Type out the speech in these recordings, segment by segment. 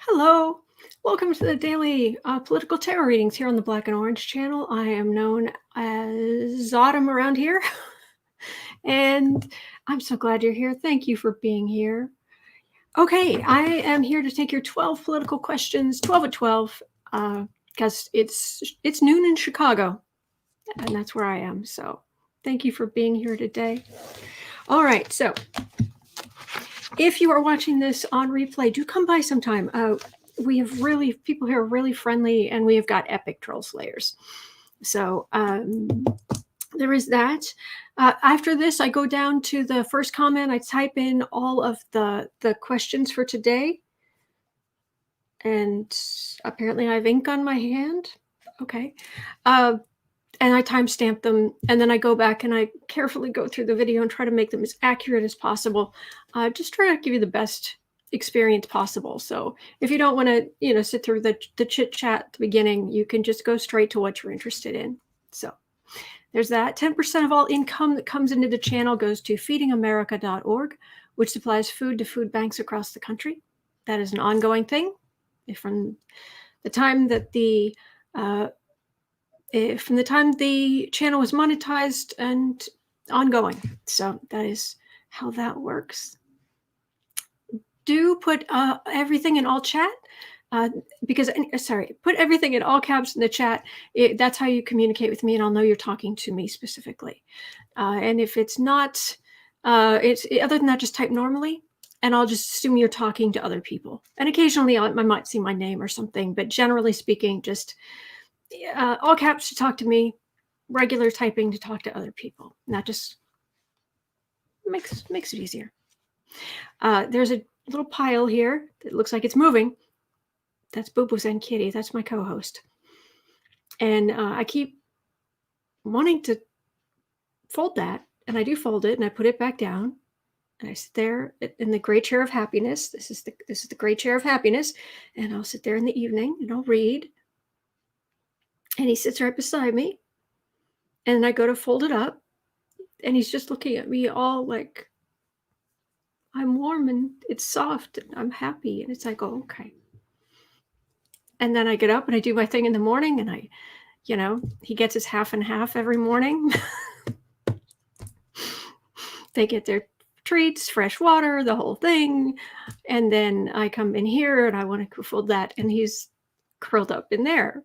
Hello, welcome to the daily political tarot readings here on the Black and Orange channel. I am known as Autumn around here, and I'm so glad you're here. Thank you for being here. Okay, I am here to take your 12 political questions, 12 at 12, because it's noon in Chicago, and that's where I am. So thank you for being here today. All right, so if you are watching this on replay, do come by sometime. We have people here are really friendly, and we have got epic troll slayers. So there is that. After this, I go down to the first comment. I type in all of the questions for today. And apparently I have ink on my hand. Okay. And I timestamp them, and then I go back and I carefully go through the video and try to make them as accurate as possible. Just try to give you the best experience possible. So if you don't want to, sit through the chit chat at the beginning, you can just go straight to what you're interested in. So there's that. 10% of all income that comes into the channel goes to feedingamerica.org, which supplies food to food banks across the country. That is an ongoing thing. From the time that the channel was monetized and ongoing. So that is how that works. Do put everything in all chat, put everything in all caps in the chat. That's how you communicate with me, and I'll know you're talking to me specifically. And if it's not, other than that, just type normally, and I'll just assume you're talking to other people. And occasionally I might see my name or something, but generally speaking, just all caps to talk to me, regular typing to talk to other people. And that just makes it easier. There's a little pile here that looks like it's moving. That's Boo Boo's and Kitty. That's my co-host. And I keep wanting to fold that, and I do fold it, and I put it back down, and I sit there in the gray chair of happiness. This is the gray chair of happiness, and I'll sit there in the evening and I'll read. And he sits right beside me, and then I go to fold it up, and he's just looking at me all like, I'm warm and it's soft and I'm happy. And it's like, oh, okay. And then I get up and I do my thing in the morning, and he gets his half and half every morning. They get their treats, fresh water, the whole thing. And then I come in here and I want to fold that, and he's curled up in there.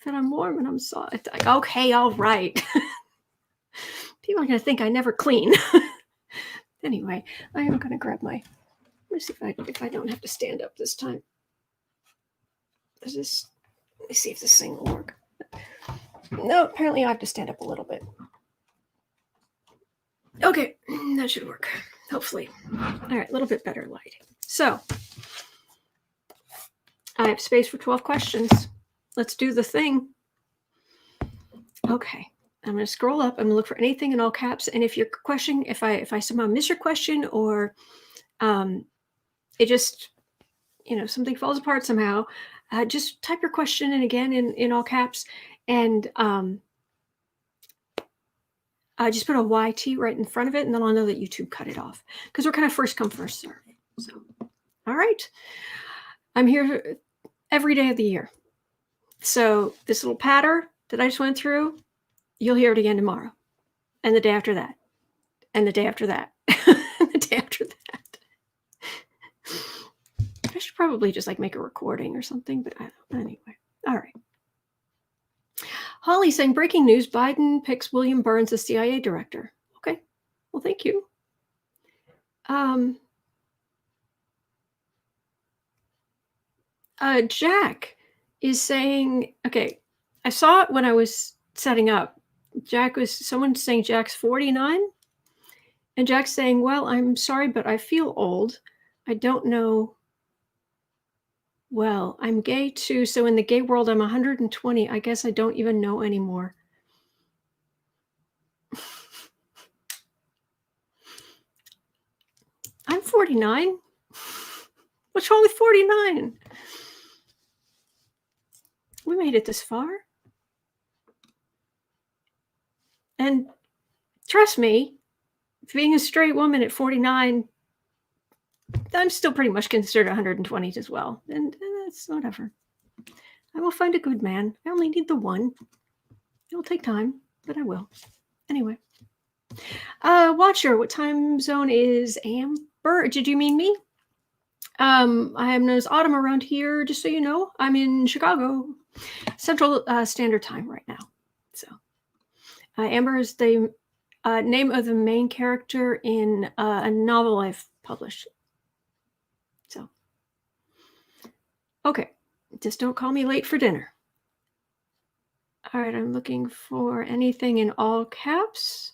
And I'm warm and I'm soft. It's like, okay, all right. People are going to think I never clean. Anyway, I am going to grab let me see if I don't have to stand up this time. Let me see if this thing will work. No, apparently I have to stand up a little bit. Okay, that should work, hopefully. All right, a little bit better lighting. So, I have space for 12 questions. Let's do the thing. Okay, I'm going to scroll up. I'm going to look for anything in all caps. And if your question, if I somehow miss your question, or it just, something falls apart somehow, just type your question in again in all caps, and just put a YT right in front of it, and then I'll know that YouTube cut it off, because we're kind of first come, first serve. So, all right. I'm here every day of the year. So this little patter that I just went through, you'll hear it again tomorrow, and the day after that, and the day after that, and the day after that. I should probably just make a recording or something, but anyway. All right. Hawley saying, breaking news, Biden picks William Burns as CIA director. Okay. Well, thank you. Jack is saying, okay, I saw it when I was setting up. Someone saying Jack's 49. And Jack's saying, well, I'm sorry, but I feel old. I don't know. Well, I'm gay too, so in the gay world, I'm 120. I guess I don't even know anymore. I'm 49. What's wrong with 49? We made it this far. And trust me, being a straight woman at 49, I'm still pretty much considered 120 as well. And that's whatever. I will find a good man. I only need the one. It'll take time, but I will. Anyway. Watcher, what time zone is Amber? Did you mean me? I am known as Autumn around here, just so you know. I'm in Chicago, Central Standard Time right now. So, Amber is the name of the main character in a novel I've published. So, okay, just don't call me late for dinner. All right, I'm looking for anything in all caps.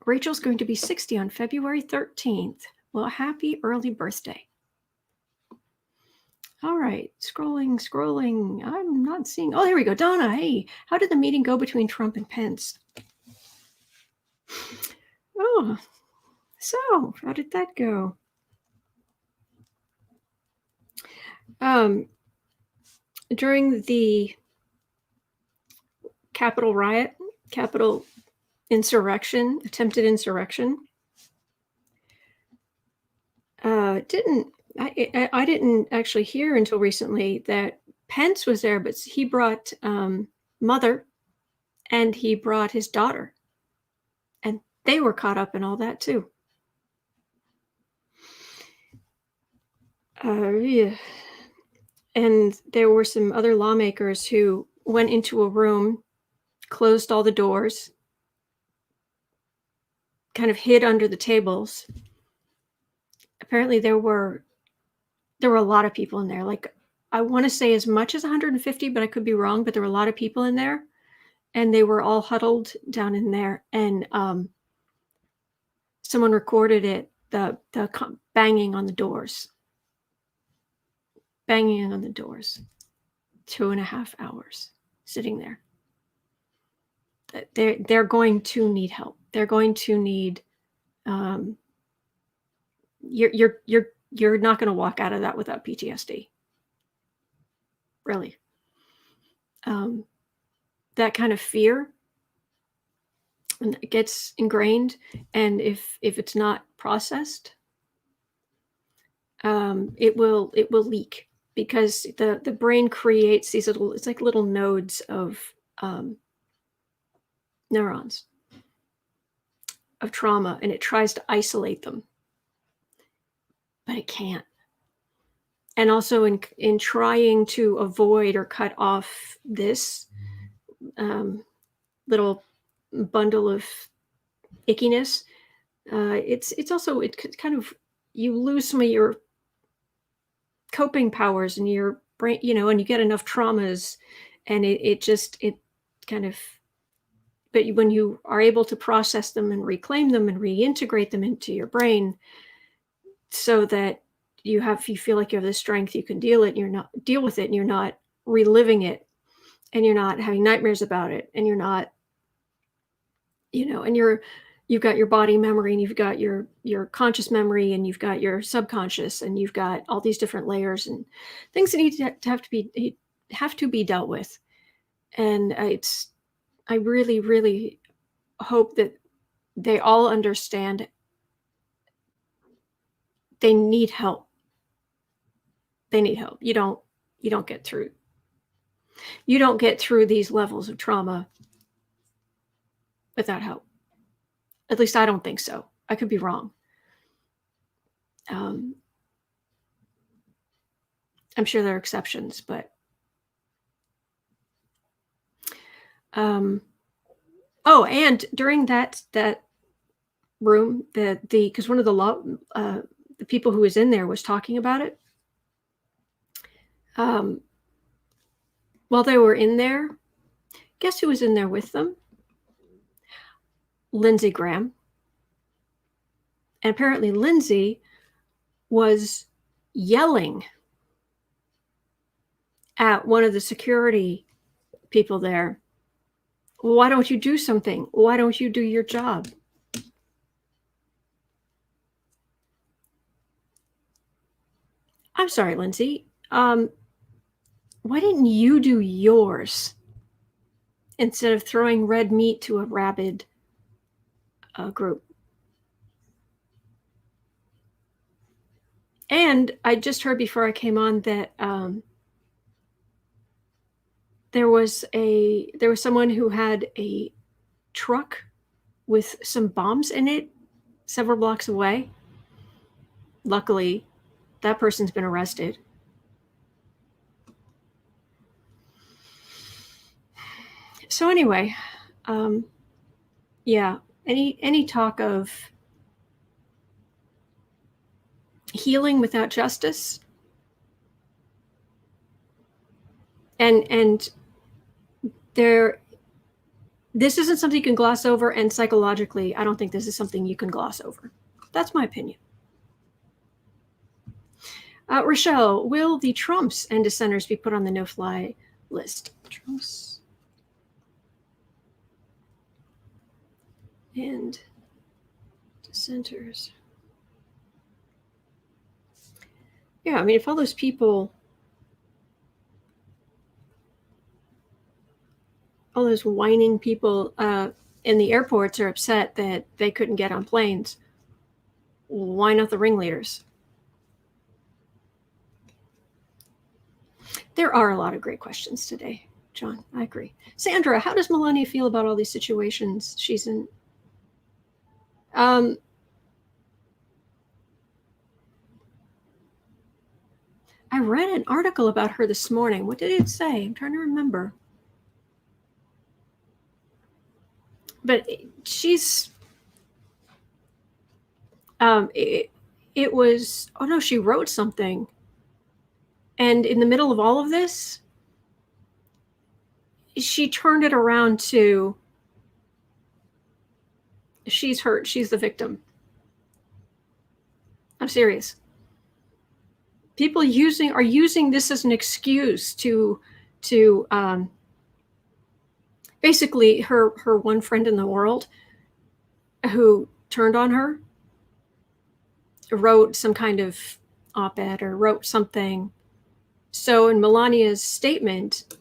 Rachel's going to be 60 on February 13th. Well, happy early birthday. All right, scrolling. I'm not seeing. Oh, here we go. Donna, hey, how did the meeting go between Trump and Pence? Oh, so how did that go? During the Capitol riot, Capitol insurrection, attempted insurrection, I didn't actually hear until recently that Pence was there, but he brought mother and he brought his daughter, and they were caught up in all that too. Yeah. And there were some other lawmakers who went into a room, closed all the doors, kind of hid under the tables. Apparently there were a lot of people in there. Like, I want to say as much as 150, but I could be wrong, but there were a lot of people in there, and they were all huddled down in there. And someone recorded it, the banging on the doors. 2.5 hours sitting there. They're going to need help. They're going to need you're not going to walk out of that without PTSD. Really. That kind of fear, and it gets ingrained, and if it's not processed, it will leak, because the brain creates these it's like little nodes of neurons of trauma, and it tries to isolate them, but it can't. And also in trying to avoid or cut off this little bundle of ickiness, it's also, it kind of, you lose some of your coping powers in your brain, and you get enough traumas, and it kind of, but when you are able to process them and reclaim them and reintegrate them into your brain, so that you feel like you have the strength, you can deal with it, and you're not reliving it, and you're not having nightmares about it, and you're not, and you've got your body memory, and you've got your conscious memory, and you've got your subconscious, and you've got all these different layers and things that need to have to be dealt with. And I really, really hope that they all understand they need help. They need help. You don't get through these levels of trauma without help. At least I don't think so. I could be wrong. I'm sure there are exceptions, but and during that room, because one of the people who was in there was talking about it. While they were in there, guess who was in there with them? Lindsay Graham. And apparently Lindsay was yelling at one of the security people there. Why don't you do something? Why don't you do your job? I'm sorry, Lindsay. Why didn't you do yours instead of throwing red meat to a rabid group? And I just heard before I came on that there was someone who had a truck with some bombs in it several blocks away. Luckily, that person's been arrested. So anyway, yeah, any talk of healing without justice, and this isn't something you can gloss over, and psychologically, I don't think this is something you can gloss over. That's my opinion. Rochelle, will the Trumps and dissenters be put on the no-fly list? Trumps and dissenters. Yeah, I mean, if all those people, all those whining people in the airports are upset that they couldn't get on planes, why not the ringleaders? There are a lot of great questions today, John. I agree. Sandra, how does Melania feel about all these situations she's in? I read an article about her this morning. What did it say? I'm trying to remember. But she's it was, oh no, she wrote something. And in the middle of all of this, she turned it around to, she's hurt, she's the victim. I'm serious. People are using this as an excuse to basically her one friend in the world who turned on her wrote some kind of op-ed or wrote something. So in Melania's statement,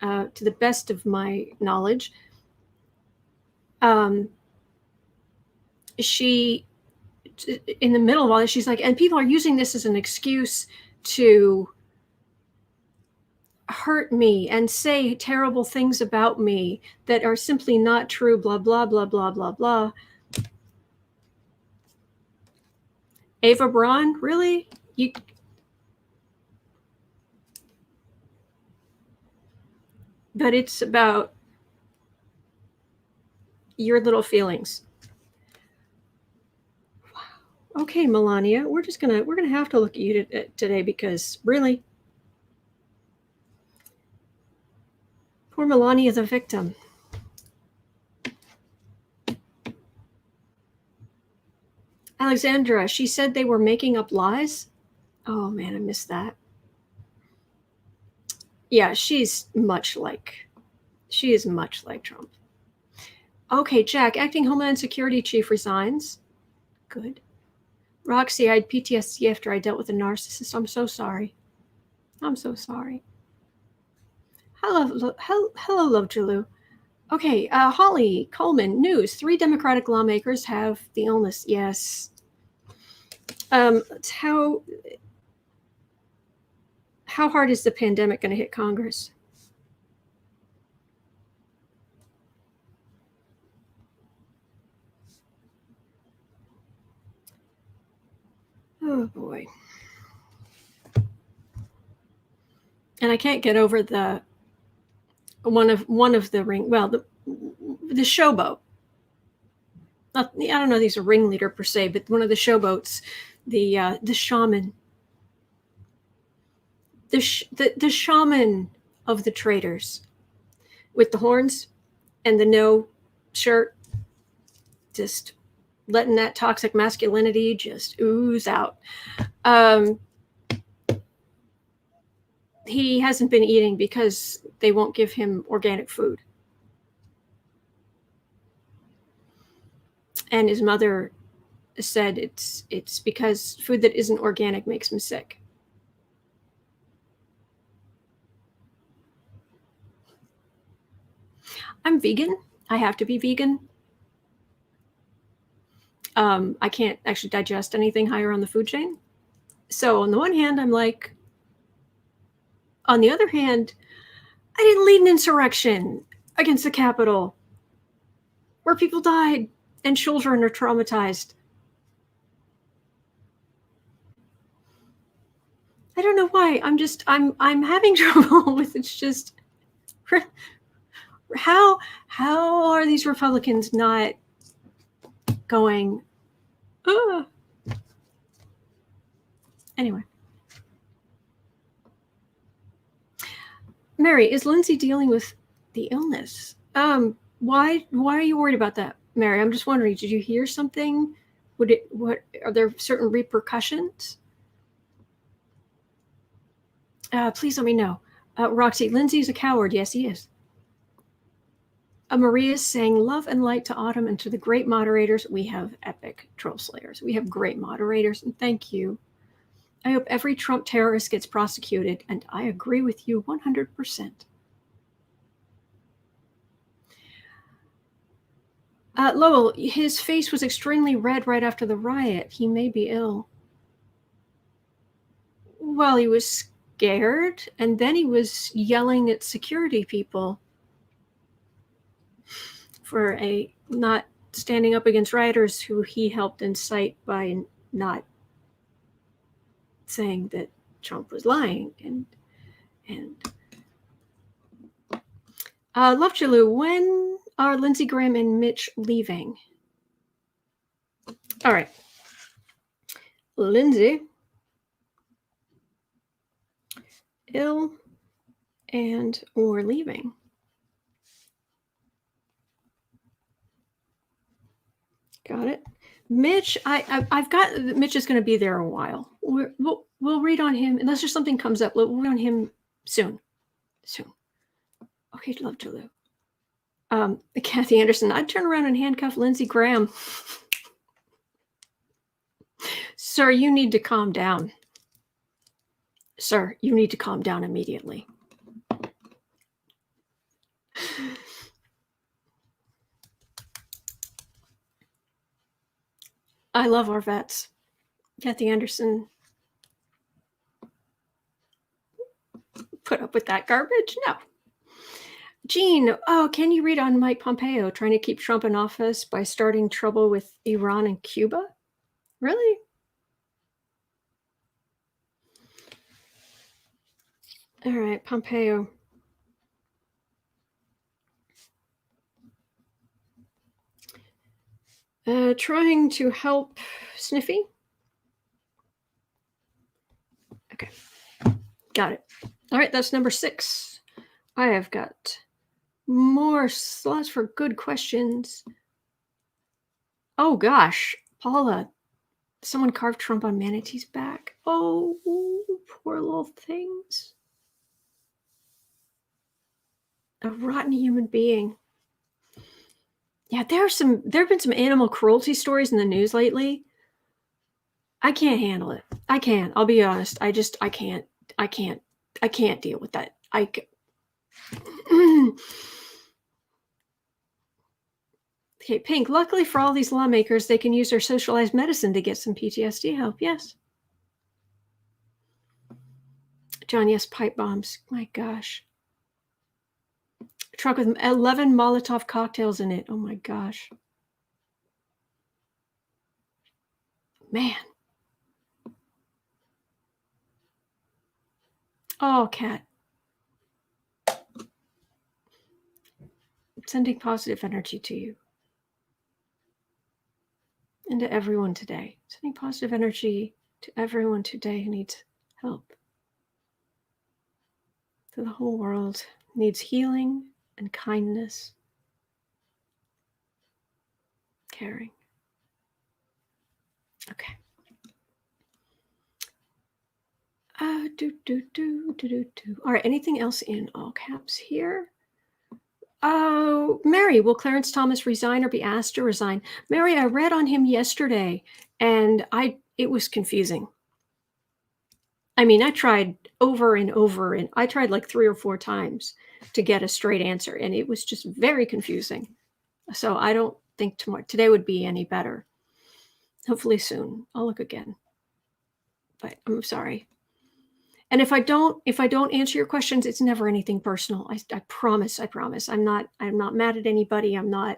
to the best of my knowledge, she, in the middle of all this, she's like, and people are using this as an excuse to hurt me and say terrible things about me that are simply not true, blah, blah, blah, blah, blah, blah. Ava Braun, really? But it's about your little feelings. Wow. Okay, Melania, we're gonna have to look at you today, because really, poor Melania, the victim. Alexandra, she said they were making up lies. Oh man, I missed that. Yeah, she is much like Trump. Okay, Jack, acting Homeland Security chief resigns. Good. Roxy, I had PTSD after I dealt with a narcissist. I'm so sorry. I'm so sorry. Hello, Love Jalou. Okay, Hawley, Coleman, news. 3 Democratic lawmakers have the illness. Yes. How hard is the pandemic going to hit Congress? Oh boy. And I can't get over the one of the ring. Well, the showboat. I don't know if he's a ringleader per se, but one of the showboats, the shaman, the shaman of the traitors, with the horns and the no shirt, just letting that toxic masculinity just ooze out. He hasn't been eating because they won't give him organic food. And his mother said it's because food that isn't organic makes him sick. I'm vegan. I have to be vegan. I can't actually digest anything higher on the food chain. So on the one hand, I'm like, on the other hand, I didn't lead an insurrection against the Capitol where people died and children are traumatized. I don't know why. I'm having trouble with it's just how are these Republicans not going? Anyway, Mary, is Lindsay dealing with the illness? Why are you worried about that, Mary? I'm just wondering. Did you hear something? What are there certain repercussions? Please let me know. Roxy, Lindsay's a coward. Yes, he is. Maria's saying love and light to Autumn and to the great moderators. We have epic troll slayers. We have great moderators, and thank you. I hope every Trump terrorist gets prosecuted, and I agree with you 100%. Lowell, his face was extremely red right after the riot. He may be ill. Well, he was scared, and then he was yelling at security people for not standing up against rioters who he helped incite by not saying that Trump was lying. And Love Jalou, when are Lindsey Graham and Mitch leaving? All right. Lindsay, ill and or leaving. Got it. Mitch, I've got Mitch is going to be there a while. We'll read on him unless there's something comes up. We'll read on him soon. Okay, Love Jalou. Kathy Anderson, I'd turn around and handcuff Lindsey Graham. Sir, you need to calm down. Sir, you need to calm down immediately. I love our vets. Kathy Anderson. Put up with that garbage? No. Jean, can you read on Mike Pompeo trying to keep Trump in office by starting trouble with Iran and Cuba? Really? All right, Pompeo. Trying to help Sniffy. Okay, got it. All right, that's number 6. I have got more slots for good questions. Oh gosh, Paula, someone carved Trump on Manatee's back. Oh, poor little things. A rotten human being. Yeah, there have been some animal cruelty stories in the news lately. I can't handle it. I can't. I'll be honest. I can't deal with that. Okay, Pink. Luckily for all these lawmakers, they can use their socialized medicine to get some PTSD help. Yes. John, yes, pipe bombs. My gosh. A truck with 11 Molotov cocktails in it. Oh my gosh. Man. Oh, Kat. Sending positive energy to you. And to everyone today. Sending positive energy to everyone today who needs help. To the whole world needs healing and kindness. Caring. Okay. All right, anything else in all caps here? Oh, Mary, will Clarence Thomas resign or be asked to resign? Mary, I read on him yesterday, and it was confusing. I mean, I tried over and over, and I tried like 3 or 4 times to get a straight answer, and it was just very confusing. So I don't think today would be any better. Hopefully soon. I'll look again. but I'm sorry. And if I don't answer your questions, it's never anything personal. I promise. I promise. I'm not mad at anybody. I'm not,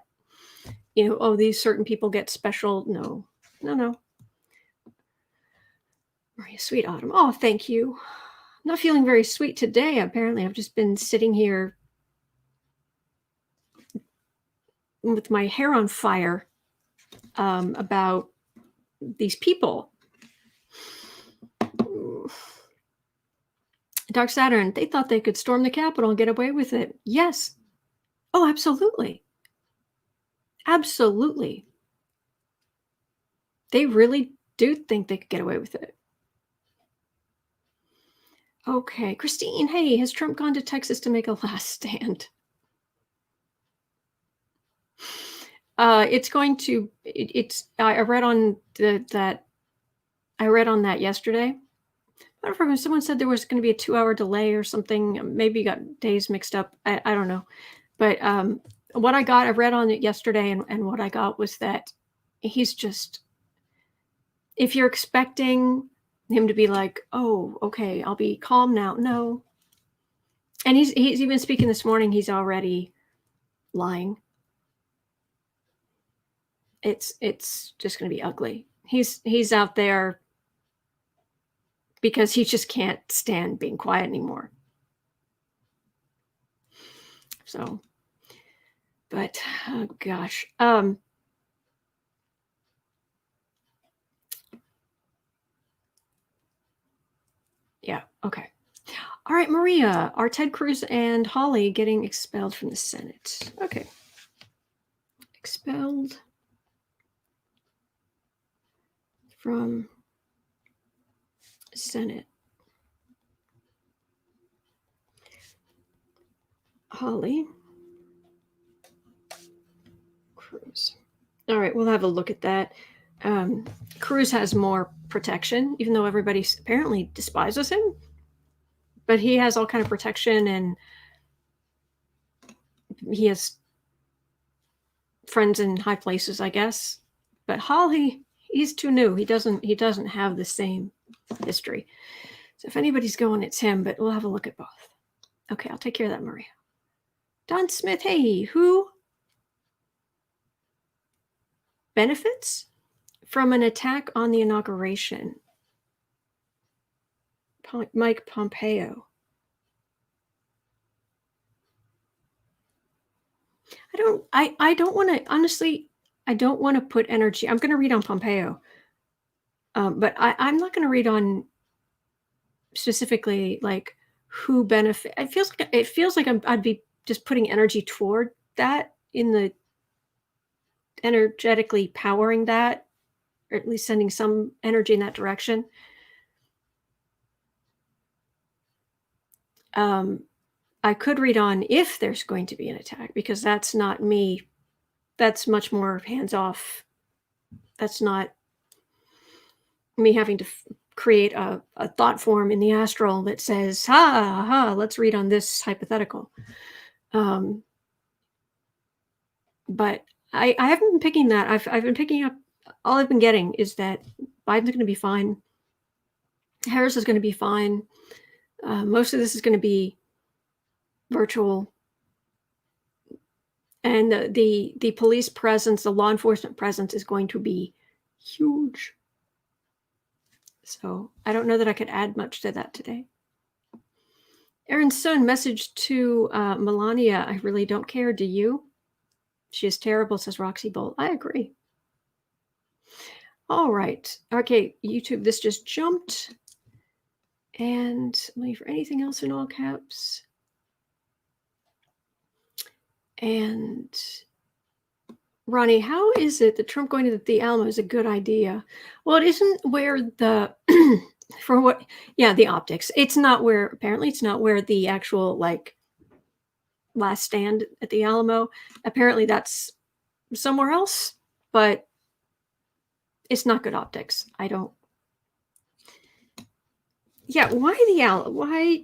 oh, these certain people get special. No, no, no. Maria, sweet autumn. Oh, thank you. I'm not feeling very sweet today. Apparently, I've just been sitting here with my hair on fire about these people. Dark Saturn, they thought they could storm the Capitol and get away with it. Yes. Oh, absolutely. Absolutely. They really do think they could get away with it. Okay. Christine, hey, has Trump gone to Texas to make a last stand? It's going to, I read on that yesterday. I don't know, someone said there was going to be a 2-hour delay or something. Maybe you got days mixed up. I don't know. But what I read on it yesterday, and what I got was that he's just, if you're expecting him to be like, oh, okay, I'll be calm now. No. And he's even speaking this morning, he's already lying. It's just going to be ugly. He's out there because he just can't stand being quiet anymore. So, but oh gosh. Yeah, okay. All right, Maria, are Ted Cruz and Hawley getting expelled from the Senate? Okay. Expelled from Senate. Hawley. Cruz. All right, we'll have a look at that. Cruz has more protection, even though everybody apparently despises him. But he has all kind of protection, and he has friends in high places, I guess. But Hawley, he's too new. He doesn't have the same history. So if anybody's going, it's him, but we'll have a look at both. Okay, I'll take care of that, Maria. Don Smith, hey, who benefits from an attack on the inauguration? Mike Pompeo. I don't want to, honestly, I don't want to put energy. I'm going to read on Pompeo. But I'm not going to read on specifically like who benefit. It feels like I'd be just putting energy toward that, in the energetically powering that, or at least sending some energy in that direction. I could read on if there's going to be an attack, because that's not me. That's much more hands off. That's not me having to create a thought form in the astral that says, let's read on this hypothetical. But I haven't been picking that. I've been picking up, all I've been getting is that Biden's going to be fine. Harris is going to be fine. Most of this is going to be virtual. And the police presence, the law enforcement presence is going to be huge. So I don't know that I could add much to that today. Aaron's son message to Melania, I really don't care, do you? She is terrible, says Roxy Bolt. I agree. All right. Okay, YouTube, this just jumped. And wait for anything else in all caps. And Ronnie, how is it that Trump going to the Alamo is a good idea? Well, it isn't where the for what? Yeah, the optics. It's not where, apparently it's not where the actual like last stand at the Alamo. Apparently that's somewhere else, but it's not good optics. I don't. Yeah, why why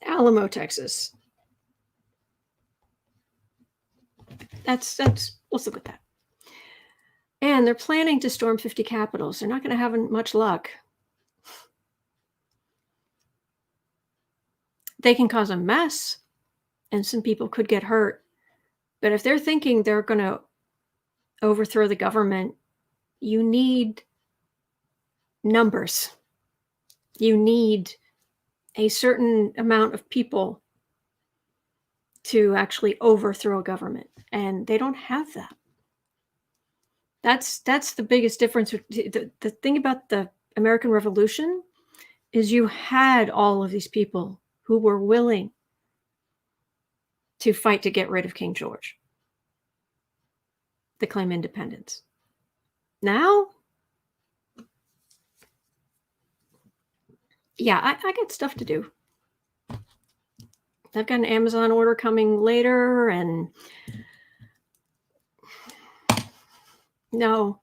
Alamo, Texas? That's let's look at that. And they're planning to storm 50 capitals. They're not going to have much luck. They can cause a mess, and some people could get hurt. But if they're thinking they're going to overthrow the government, you need numbers. You need a certain amount of people to actually overthrow a government, and they don't have that. That's the biggest difference. The thing about the American Revolution is you had all of these people who were willing to fight to get rid of King George, to claim independence. Now, yeah, I got stuff to do. I've got an Amazon order coming later, and no,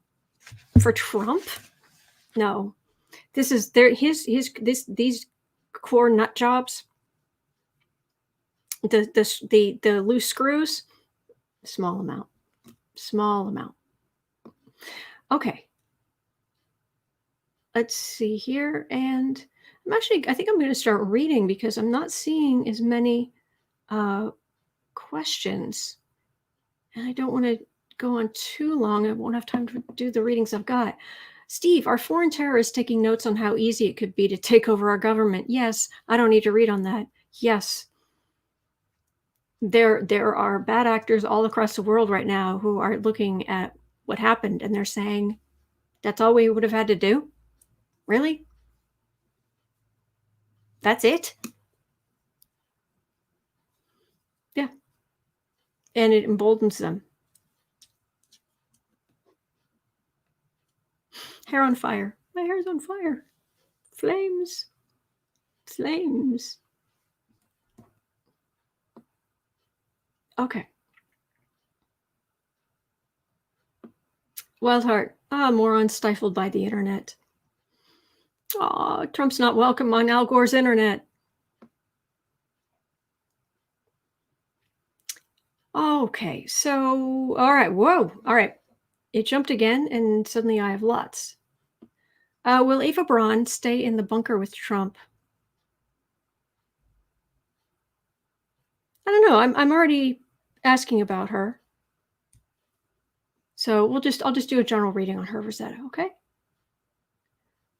for Trump, no. This is these core nut jobs, the loose screws, small amount. Okay, let's see here, and I think I'm going to start reading because I'm not seeing as many questions, and I don't want to go on too long. I won't have time to do the readings I've got. Steve, are foreign terrorists taking notes on how easy it could be to take over our government? Yes. I don't need to read on that. Yes. There are bad actors all across the world right now who are looking at what happened, and they're saying, that's all we would have had to do? Really? That's it? Yeah. And it emboldens them. Hair on fire. My hair's on fire. Flames. Flames. Okay. Wildheart. Moron stifled by the internet. Trump's not welcome on Al Gore's internet. Okay, so, all right, whoa, all right. It jumped again, and suddenly I have lots. Will Eva Braun stay in the bunker with Trump? I don't know. I'm already asking about her. So I'll just do a general reading on her, Rosetta, okay?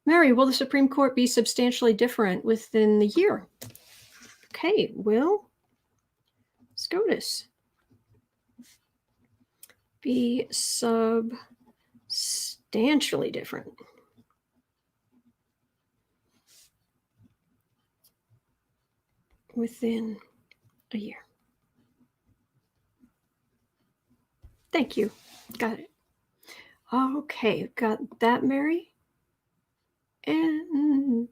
Mary, will the Supreme Court be substantially different within the year? Okay, will SCOTUS be substantially different within a year? Thank you. Got it. Okay, got that, Mary. And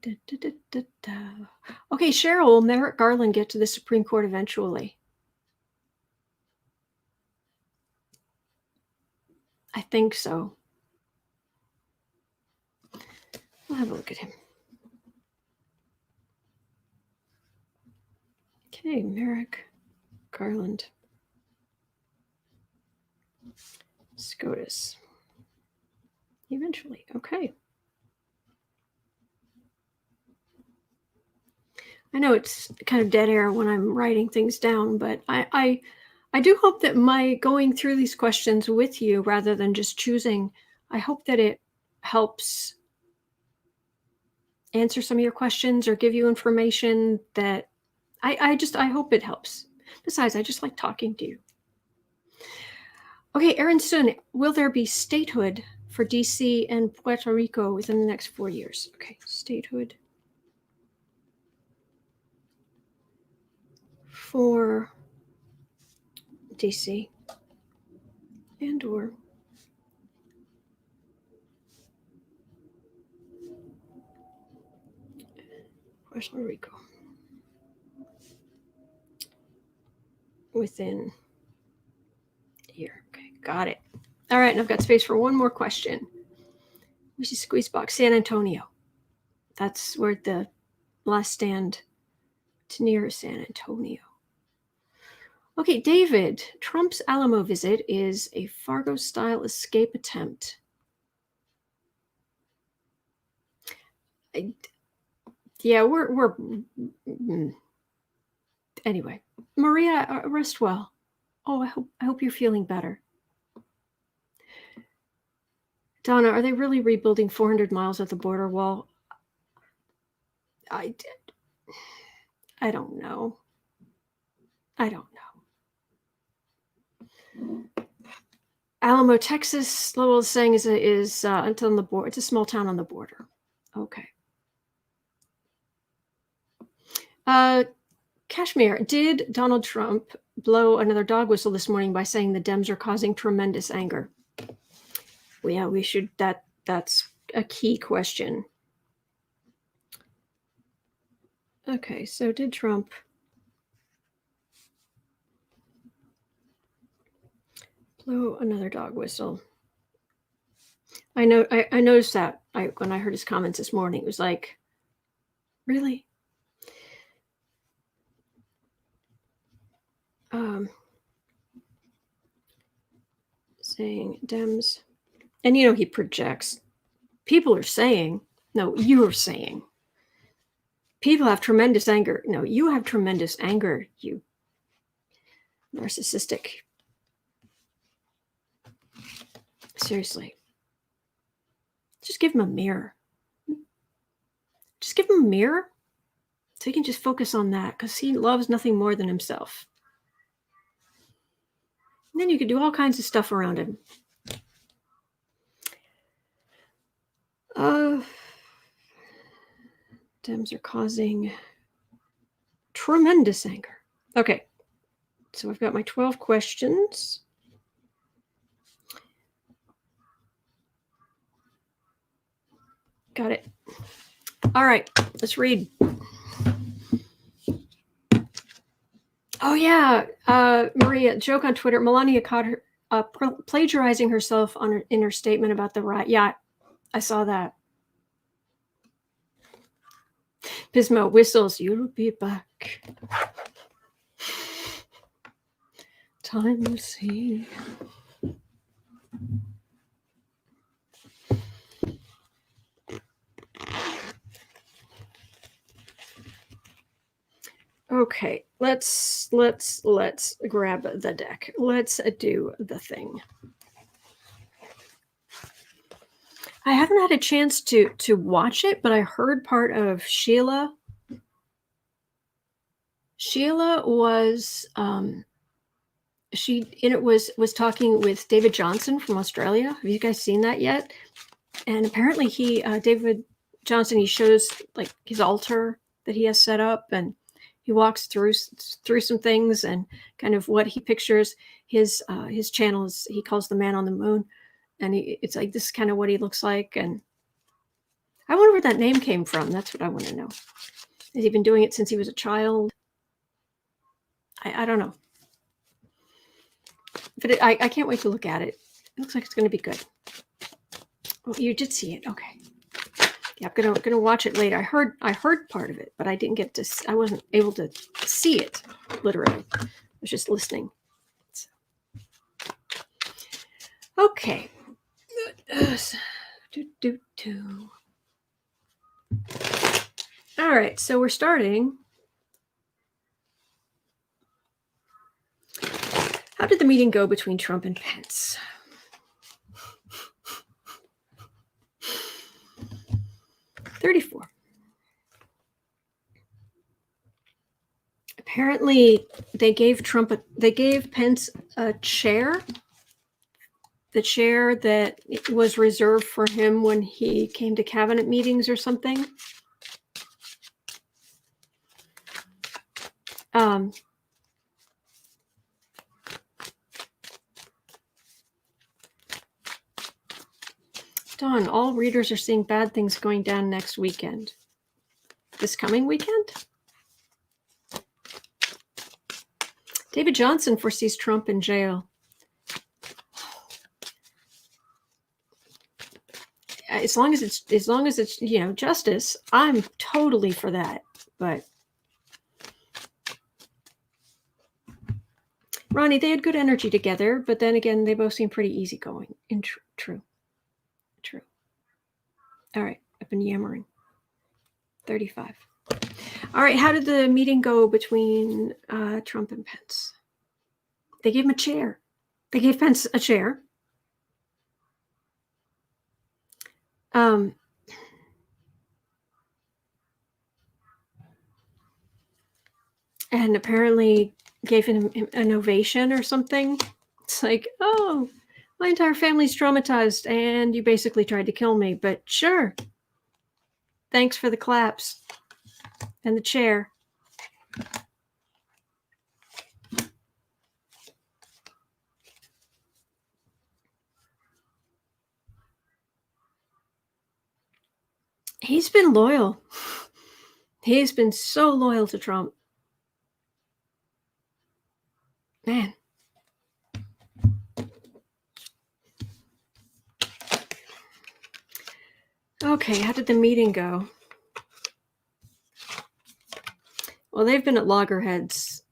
okay, Cheryl, will Merrick Garland get to the Supreme Court eventually? I think so. We'll have a look at him. Okay, Merrick Garland. SCOTUS. Eventually, okay. I know it's kind of dead air when I'm writing things down, but I do hope that my going through these questions with you rather than just choosing, I hope that it helps answer some of your questions or give you information that I hope it helps. Besides, I just like talking to you. Okay, Aaron Sun, will there be statehood for DC and Puerto Rico within the next 4 years? Okay, statehood for DC and or Puerto Rico within a year. Okay, got it. All right, and I've got space for one more question. Which is squeeze box, San Antonio. That's where the last stand to near San Antonio. Okay, David, Trump's Alamo visit is a Fargo-style escape attempt. Yeah, we're Anyway, Maria, rest well. Oh, I hope you're feeling better. Donna, are they really rebuilding 400 miles of the border wall? I don't know. I don't know. Alamo, Texas, Lowell is saying is until on the border. It's a small town on the border. Okay. Kashmir, did Donald Trump blow another dog whistle this morning by saying the Dems are causing tremendous anger? Well, yeah, we should. That's a key question. Okay, so did Trump blow another dog whistle? I know. I noticed that when I heard his comments this morning. It was like, really? Saying Dems, and he projects. People are saying, no, you are saying. People have tremendous anger. No, you have tremendous anger, you narcissistic. Seriously. Just give him a mirror. Just give him a mirror so he can just focus on that, because he loves nothing more than himself. And then you could do all kinds of stuff around him. Dems are causing tremendous anger. Okay, so I've got my 12 questions. Got it. All right, let's read. Oh, yeah. Maria, joke on Twitter. Melania caught her plagiarizing herself in her statement about the riot. Yeah, I saw that. Pismo whistles. You'll be back. Time to see. Okay, let's grab the deck. Let's do the thing. I haven't had a chance to watch it, but I heard part of Sheila. Sheila was was talking with David Johnson from Australia. Have you guys seen that yet? And apparently David Johnson, he shows like his altar that he has set up, and he walks through some things and kind of what he pictures. His channel is, he calls the Man on the Moon, and it's like, this is kind of what he looks like. And I wonder where that name came from. That's what I want to know. Has he been doing it since he was a child? I don't know. But I can't wait to look at it. It looks like it's going to be good. Oh, you did see it. Okay. Yeah, I'm gonna watch it later. I heard part of it, but I didn't get to. I wasn't able to see it literally. I was just listening. So. Okay. All right. So we're starting. How did the meeting go between Trump and Pence? $34. Apparently, they gave Pence a chair, the chair that was reserved for him when he came to cabinet meetings or something. Dawn, all readers are seeing bad things going down next weekend. This coming weekend? David Johnson foresees Trump in jail. As long as it's justice, I'm totally for that. But Ronnie, they had good energy together, but then again, they both seem pretty easygoing. True. All right, I've been yammering. 35. All right, how did the meeting go between Trump and Pence? They gave him a chair. They gave Pence a chair. And apparently gave him an ovation or something. It's like, oh, my entire family's traumatized, and you basically tried to kill me, but sure. Thanks for the claps and the chair. He's been loyal. He's been so loyal to Trump. Man. Okay, how did the meeting go? Well, they've been at loggerheads.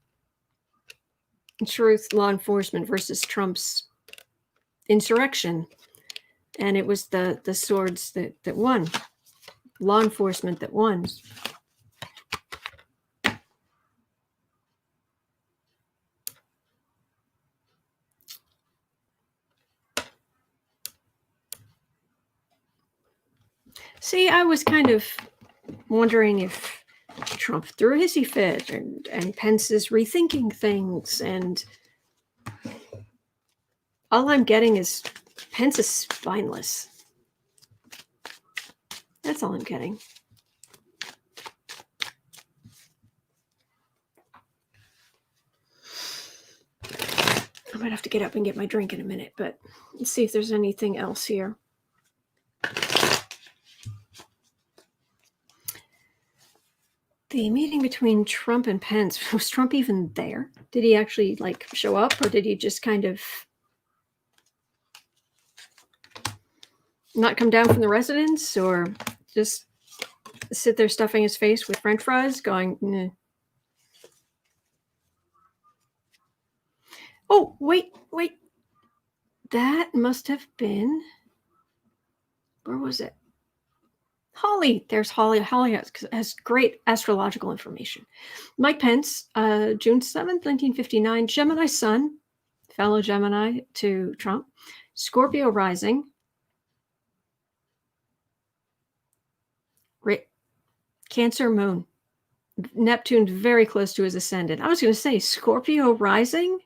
Truth, law enforcement versus Trump's insurrection. And it was the swords that won. Law enforcement that won. See, I was kind of wondering if Trump threw a hissy fit and Pence is rethinking things, and all I'm getting is Pence is spineless. That's all I'm getting. I might have to get up and get my drink in a minute, but let's see if there's anything else here. The meeting between Trump and Pence, was Trump even there? Did he actually show up, or did he just kind of not come down from the residence, or just sit there stuffing his face with French fries going, nah. Oh, wait. That must have been, where was it? Hawley. There's Hawley. Hawley has great astrological information. Mike Pence, June 7th, 1959, Gemini sun, fellow Gemini to Trump, Scorpio rising, Cancer moon, Neptune very close to his ascendant. I was going to say Scorpio rising.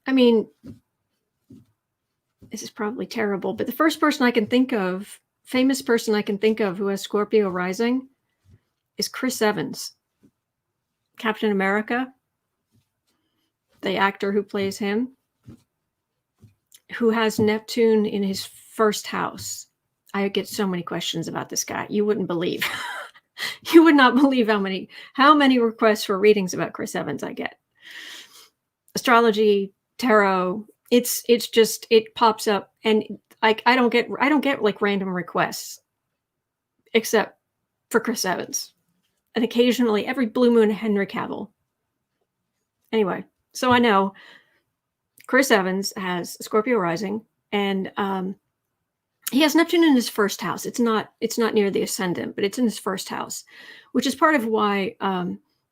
I mean, this is probably terrible, but the first person I can think of, famous person I can think of who has Scorpio rising is Chris Evans, Captain America, the actor who plays him, who has Neptune in his first house. I get so many questions about this guy. You wouldn't believe. You would not believe how many requests for readings about Chris Evans I get. Astrology, tarot, it's just, it pops up, and I don't get random requests except for Chris Evans, and occasionally every blue moon Henry Cavill. Anyway, so I know Chris Evans has Scorpio rising, and he has Neptune in his first house. It's not near the ascendant, but it's in his first house, which is part of why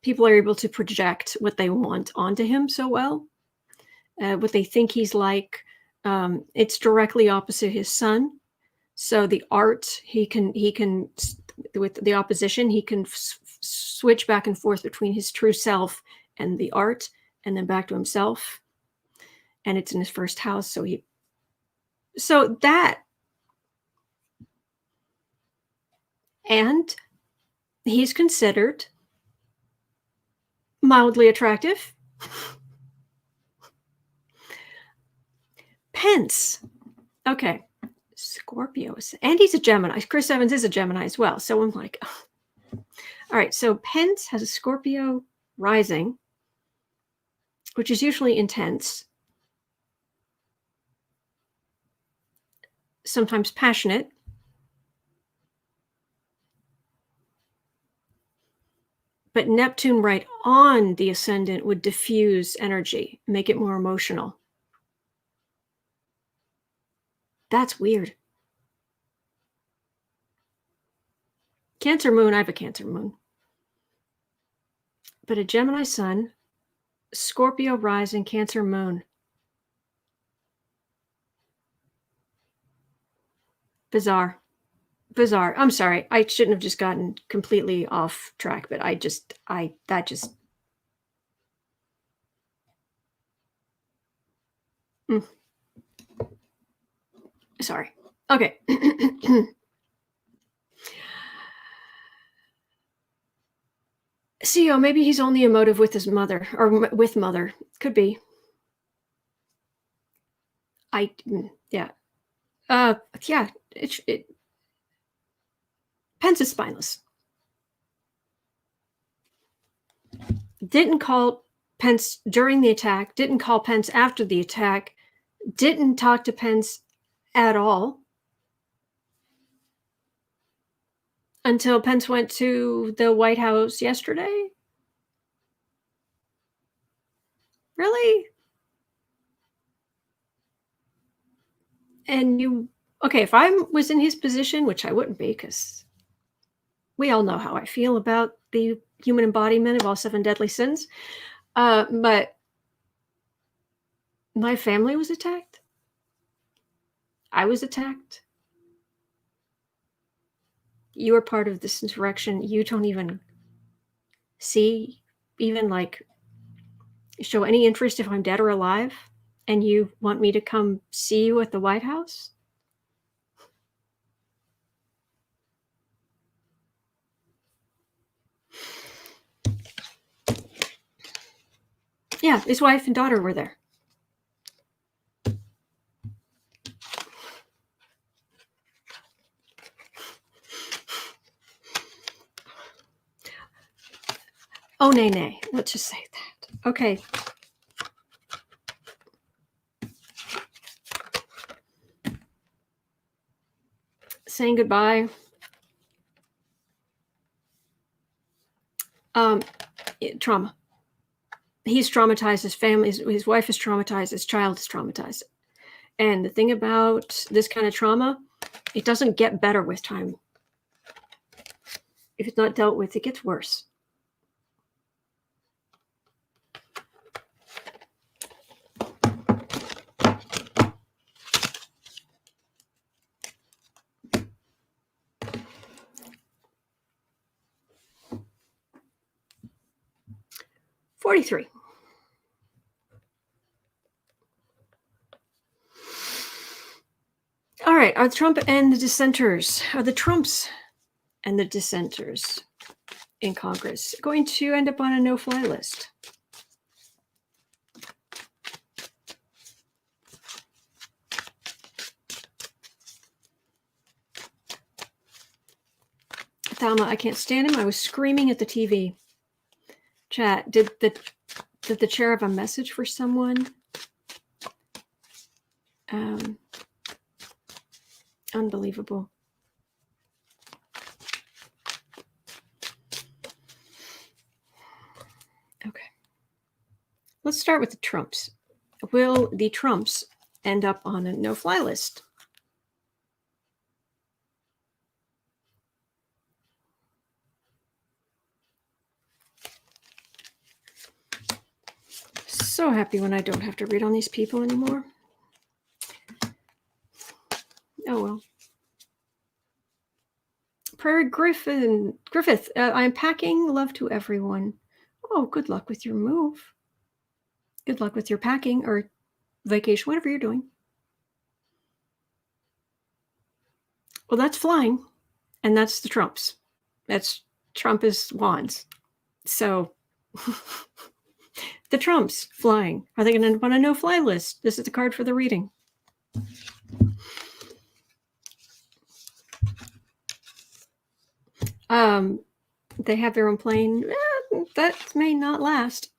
people are able to project what they want onto him so well. What they think he's like. It's directly opposite his sun. So the art, he can with the opposition, he can switch back and forth between his true self and the art, and then back to himself. And it's in his first house. So that, and he's considered mildly attractive. Pence. Okay. Scorpio. And he's a Gemini. Chris Evans is a Gemini as well. So I'm like, oh. All right. So Pence has a Scorpio rising, which is usually intense, sometimes passionate. But Neptune right on the ascendant would diffuse energy, make it more emotional. That's weird. Cancer moon, I have a Cancer moon. But a Gemini sun, Scorpio rising, Cancer moon. Bizarre. Bizarre. I'm sorry. I shouldn't have just gotten completely off track, but that just. Mm. Sorry. Okay. CEO, maybe he's only emotive with his mother or with mother. Could be. Yeah. Yeah. Pence is spineless. Didn't call Pence during the attack, didn't call Pence after the attack, didn't talk to Pence at all until Pence went to the White House yesterday. Really? And if I was in his position, which I wouldn't be, because we all know how I feel about the human embodiment of all 7 deadly sins, but my family was attacked. I was attacked. You are part of this insurrection. You don't even see, even like, show any interest if I'm dead or alive, and you want me to come see you at the White House? Yeah, his wife and daughter were there. Oh, nay. Let's just say that. Okay. Saying goodbye. Trauma. He's traumatized, his family, his wife is traumatized, his child is traumatized. And the thing about this kind of trauma, it doesn't get better with time. If it's not dealt with, it gets worse. $43. All right, are Trump and the dissenters, are the Trumps and the dissenters in Congress going to end up on a no-fly list? Thelma, I can't stand him. I was screaming at the TV. Chat, did the chair have a message for someone? Unbelievable. Okay. Let's start with the Trumps. Will the Trumps end up on a no-fly list? So happy when I don't have to read on these people anymore. Oh well. Prairie Griffith, I'm packing. Love to everyone. Oh, good luck with your move. Good luck with your packing or vacation, whatever you're doing. Well, that's flying, and that's the Trumps. Trump is wands. So the Trumps flying. Are they going to end up on a no-fly list? This is the card for the reading. They have their own plane. That may not last.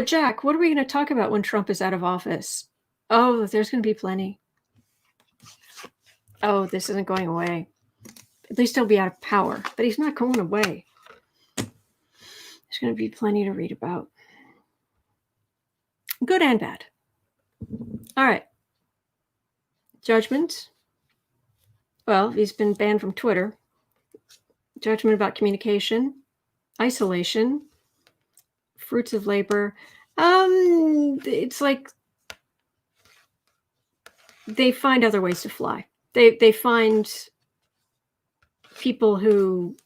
Jack, what are we going to talk about when Trump is out of office? Oh, there's going to be plenty. Oh, this isn't going away. At least he'll be out of power, but he's not going away. There's going to be plenty to read about. Good and bad. All right. Judgment. Well, he's been banned from Twitter. Judgment about communication. Isolation. Fruits of labor. It's like they find other ways to fly. They find people who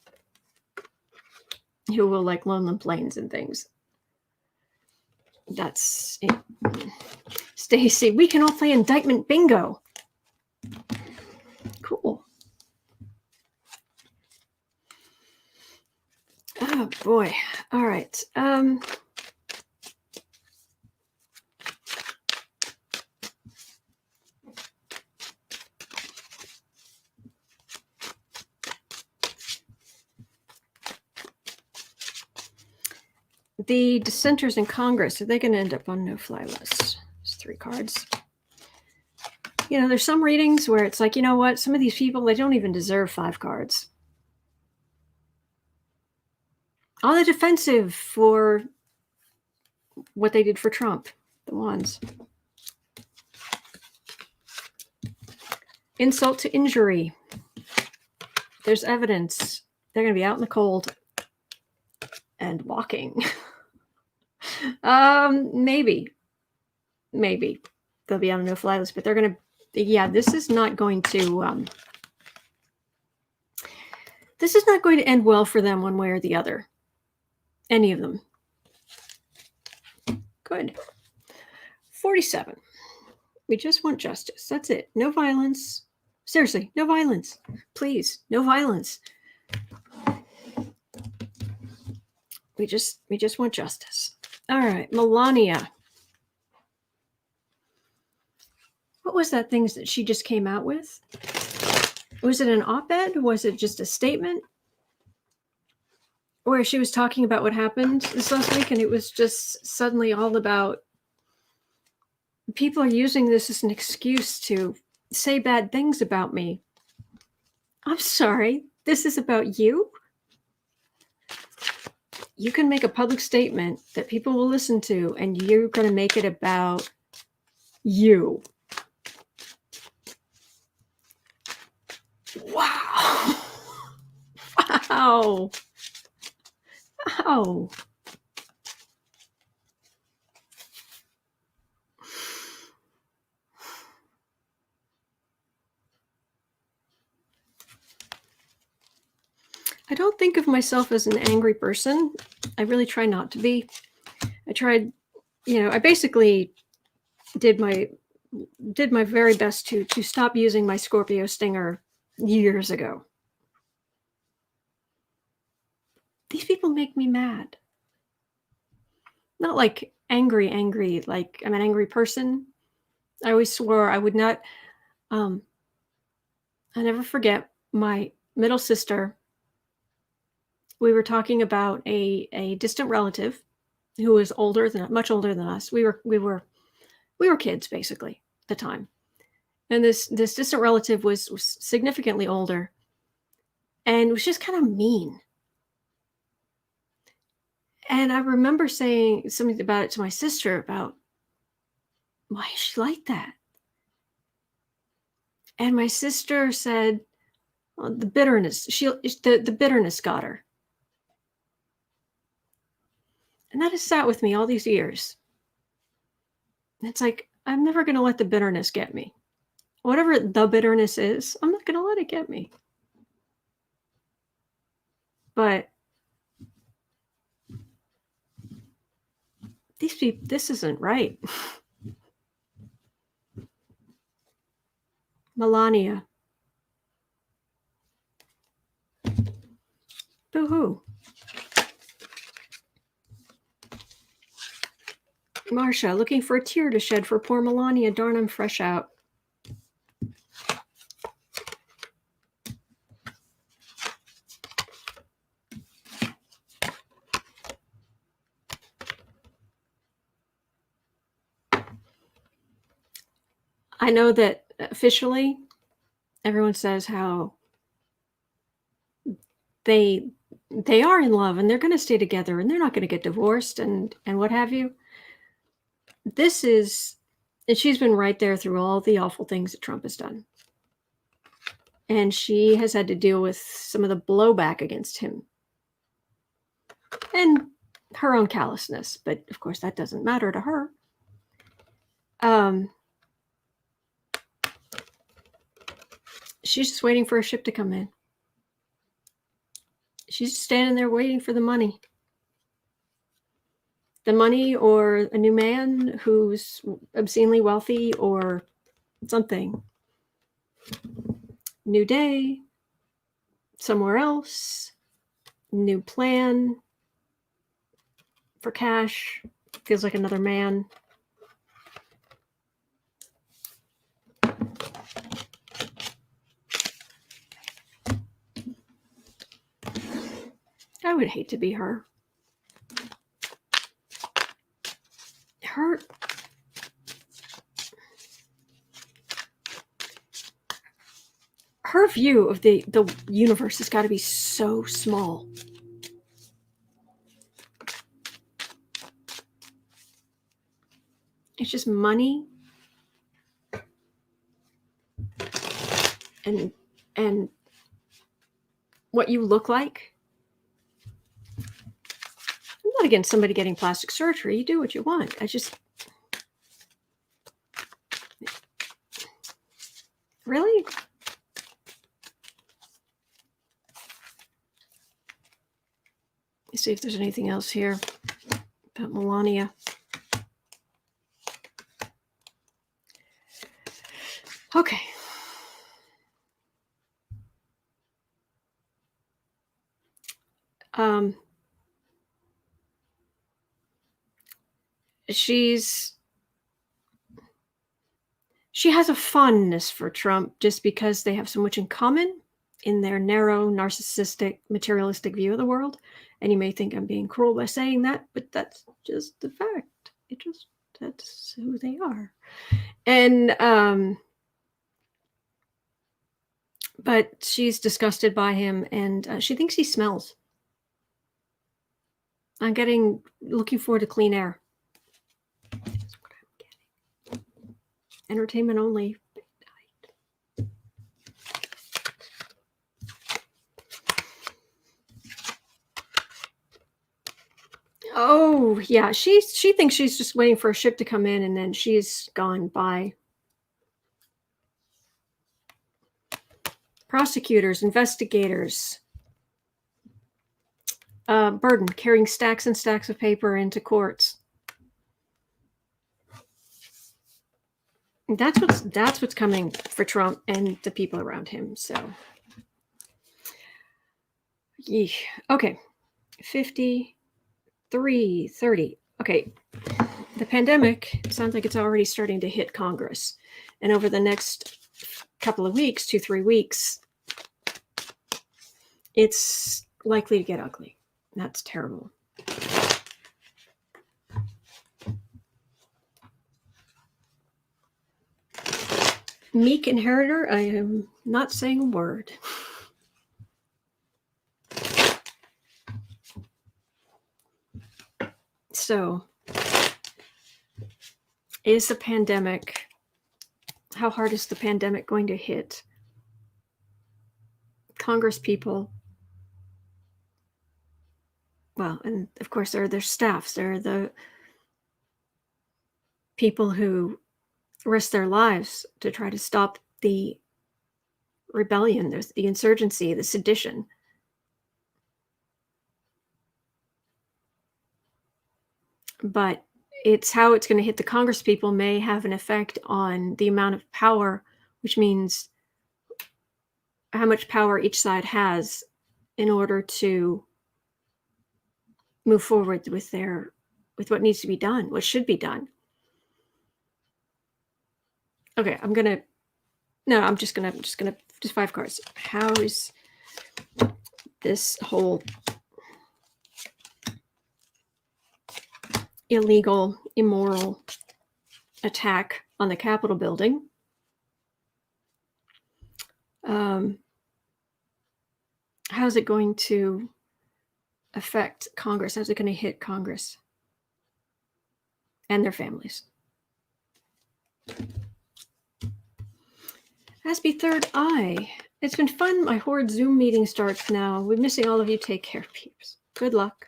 will like loan them planes and things. That's it. Stacy, we can all play indictment bingo. Cool. Oh boy. All right. The dissenters in Congress, are they going to end up on no-fly lists? It's 3 cards. You know, there's some readings where it's like, you know what? Some of these people, they don't even deserve 5 cards. On the defensive for what they did for Trump, the ones. Insult to injury. There's evidence. They're going to be out in the cold and walking. Maybe they'll be on a no-fly list, but they're going to, yeah, this is not going to end well for them one way or the other. Any of them. Good. 47. We just want justice. That's it. No violence. Seriously, no violence. Please, no violence. We just want justice. All right, Melania. What was that thing that she just came out with? Was it an op-ed? Was it just a statement? Where she was talking about what happened this last week, and it was just suddenly all about people are using this as an excuse to say bad things about me. I'm sorry, this is about you? You can make a public statement that people will listen to, and you're going to make it about you. Wow. Wow. Wow. I don't think of myself as an angry person. I really try not to be. I tried, I basically did my very best to stop using my Scorpio stinger years ago. These people make me mad. Not like angry, like I'm an angry person. I always swore I would not, I never forget my middle sister. We were talking about a distant relative who was much older than us. We were kids basically at the time. And this distant relative was significantly older and was just kind of mean. And I remember saying something about it to my sister about why is she like that? And my sister said, well, the bitterness. The bitterness got her. And that has sat with me all these years. It's like, I'm never going to let the bitterness get me. Whatever the bitterness is, I'm not going to let it get me. But these people, this isn't right. Melania. Boo-hoo. Marsha, looking for a tear to shed for poor Melania. Darn, I'm fresh out. I know that officially, everyone says how they are in love and they're going to stay together and they're not going to get divorced and what have you. This is, and she's been right there through all the awful things that Trump has done. And she has had to deal with some of the blowback against him and her own callousness. But of course, that doesn't matter to her. She's just waiting for a ship to come in. She's just standing there waiting for the money. The money or a new man who's obscenely wealthy or something. New day, somewhere else, new plan for cash. Feels like another man. I would hate to be her. Her view of the universe has got to be so small. It's just money and what you look like. I'm not against somebody getting plastic surgery. You do what you want. I just really. Let's see if there's anything else here about Melania. Okay. She has a fondness for Trump just because they have so much in common in their narrow, narcissistic, materialistic view of the world. And you may think I'm being cruel by saying that, but that's just the fact. That's who they are. And but she's disgusted by him, and she thinks he smells. I'm looking forward to clean air. That's what I'm getting. Entertainment only. Oh, yeah. She thinks she's just waiting for a ship to come in, and then she's gone by. Prosecutors, investigators, burden, carrying stacks and stacks of paper into courts. That's what's coming for Trump and the people around him. So, yeesh. Okay, 53, 30. Okay, the pandemic sounds like it's already starting to hit Congress, and over the next couple of weeks, 2-3 weeks, it's likely to get ugly. That's terrible. Meek inheritor, I am not saying a word. So, is the pandemic, how hard is the pandemic going to hit Congress people? Well, and of course, there are their staffs. There are the people who risk their lives to try to stop the rebellion. There's the insurgency, the sedition. But it's how it's going to hit the Congress people may have an effect on the amount of power, which means how much power each side has in order to move forward with what needs to be done, what should be done. Okay, just 5 cards. How is this whole illegal, immoral attack on the Capitol building how's it going to affect Congress? How's it going to hit Congress and their families? Aspie Third Eye. It's been fun. My Horde Zoom meeting starts now. We're missing all of you. Take care, peeps. Good luck.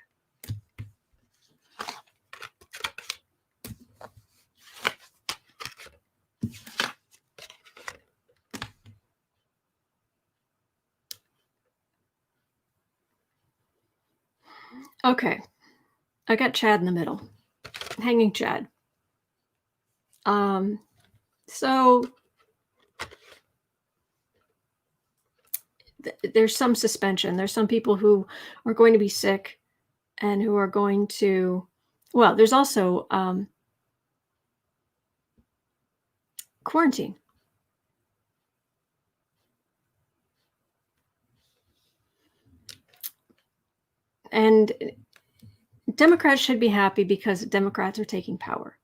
Okay. I got Chad in the middle. Hanging Chad. So there's some suspension. There's some people who are going to be sick and who are going to, well, there's also quarantine. And Democrats should be happy because Democrats are taking power.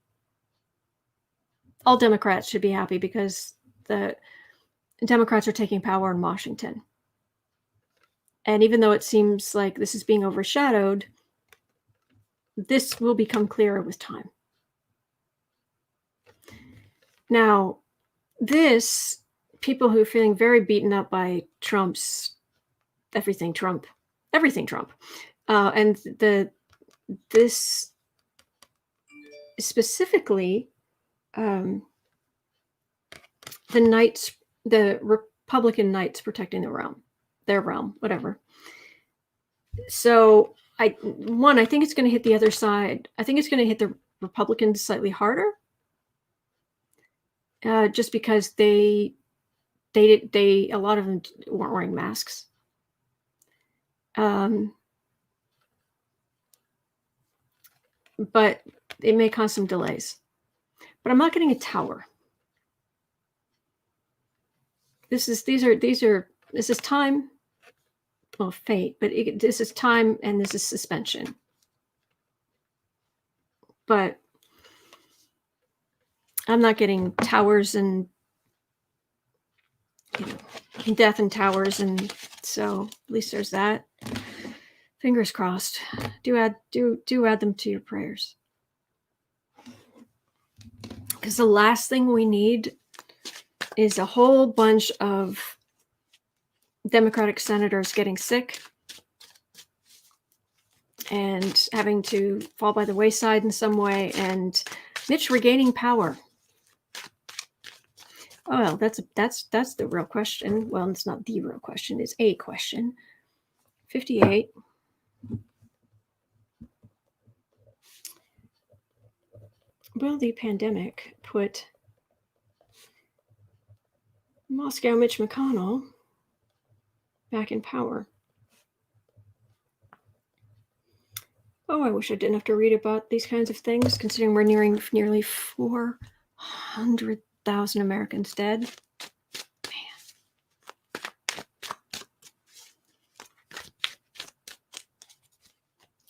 All Democrats should be happy because the Democrats are taking power in Washington. And even though it seems like this is being overshadowed, this will become clearer with time. Now, people who are feeling very beaten up by Trump's everything Trump, and this specifically, the Republican Knights protecting their realm, whatever. So I think it's going to hit the other side. I think it's going to hit the Republicans slightly harder, just because a lot of them weren't wearing masks. But it may cause some delays. But I'm not getting a tower. This is time. Well, fate, but this is time, and this is suspension. But I'm not getting towers and death and towers, and so at least there's that. Fingers crossed. Do add them to your prayers, because the last thing we need is a whole bunch of Democratic senators getting sick and having to fall by the wayside in some way, and Mitch regaining power. Oh, well, that's the real question. Well, it's not the real question. It's a question. 58. Will the pandemic put Moscow Mitch McConnell back in power? Oh, I wish I didn't have to read about these kinds of things, considering we're nearing nearly 400,000 Americans dead. Man.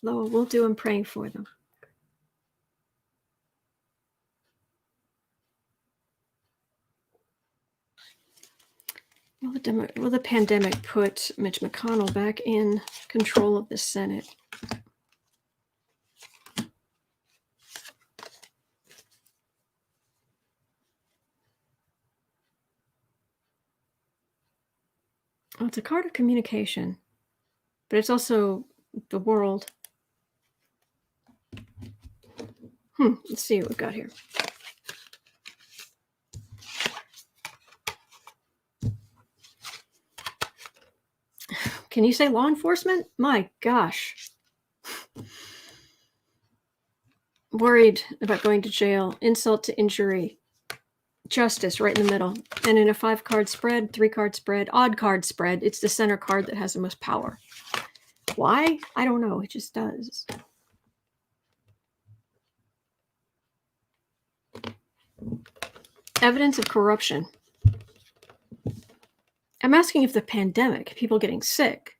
Lowell will do. I'm praying for them. Will the pandemic put Mitch McConnell back in control of the Senate? Well, it's a card of communication, but it's also the world. Let's see what we've got here. Can you say law enforcement? My gosh. Worried about going to jail. Insult to injury. Justice right in the middle. And in a 5-card spread, 3-card spread, odd card spread, it's the center card that has the most power. Why? I don't know. It just does. Evidence of corruption. I'm asking if the pandemic, people getting sick,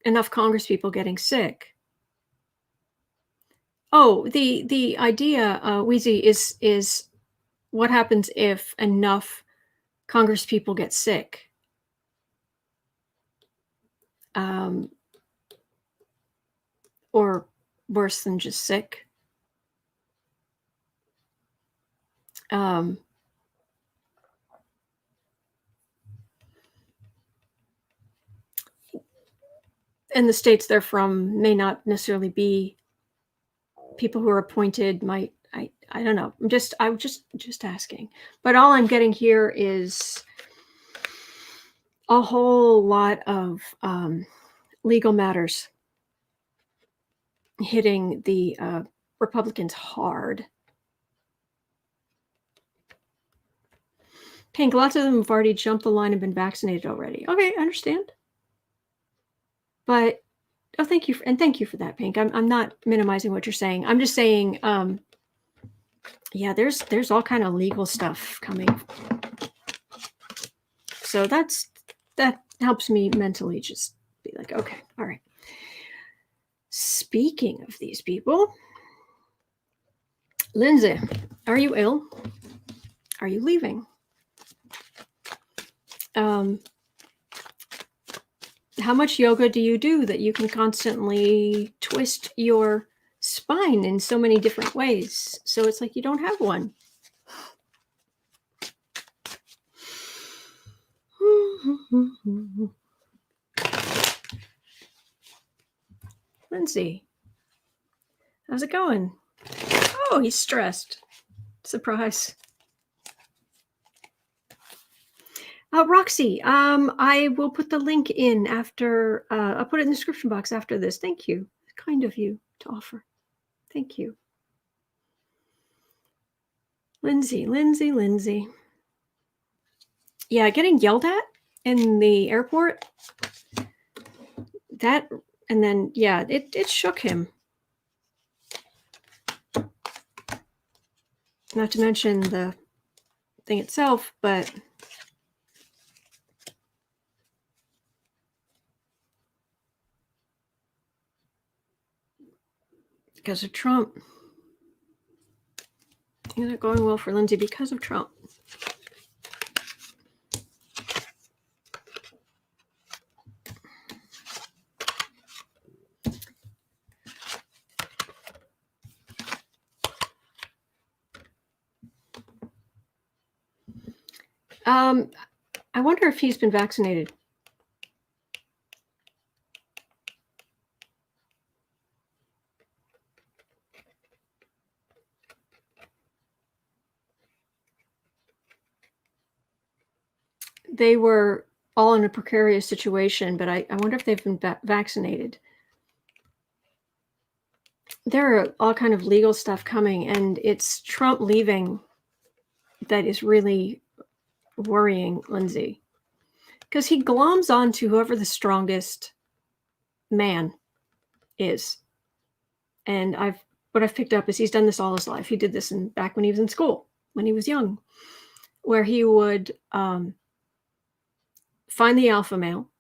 enough Congress people getting sick. Oh, the idea, Wheezy, is what happens if enough Congress people get sick. or worse than just sick. And the states they're from may not necessarily be people who are appointed. I don't know. I'm just asking. But all I'm getting here is a whole lot of legal matters hitting the Republicans hard. Pink, lots of them have already jumped the line and been vaccinated already. Okay, I understand. But thank you for that, Pink. I'm not minimizing what you're saying. I'm just saying, yeah, there's all kind of legal stuff coming. So that helps me mentally just be like, okay, all right. Speaking of these people, Lindsay, are you ill? Are you leaving? How much yoga do you do that you can constantly twist your spine in so many different ways? So it's like you don't have one. Lindsay, how's it going? Oh, he's stressed. Surprise. Roxy, I will put the link in after, I'll put it in the description box after this. Thank you. Kind of you to offer. Thank you. Lindsay. Yeah, getting yelled at in the airport. That, and then, yeah, it shook him. Not to mention the thing itself, but because of Trump. Things are going well for Lindsay because of Trump. I wonder if he's been vaccinated. They were all in a precarious situation, but I wonder if they've been vaccinated. There are all kind of legal stuff coming, and it's Trump leaving that is really worrying Lindsay, because he gloms on to whoever the strongest man is. And what I've picked up is he's done this all his life. He did this back when he was in school, when he was young, where he would find the alpha male,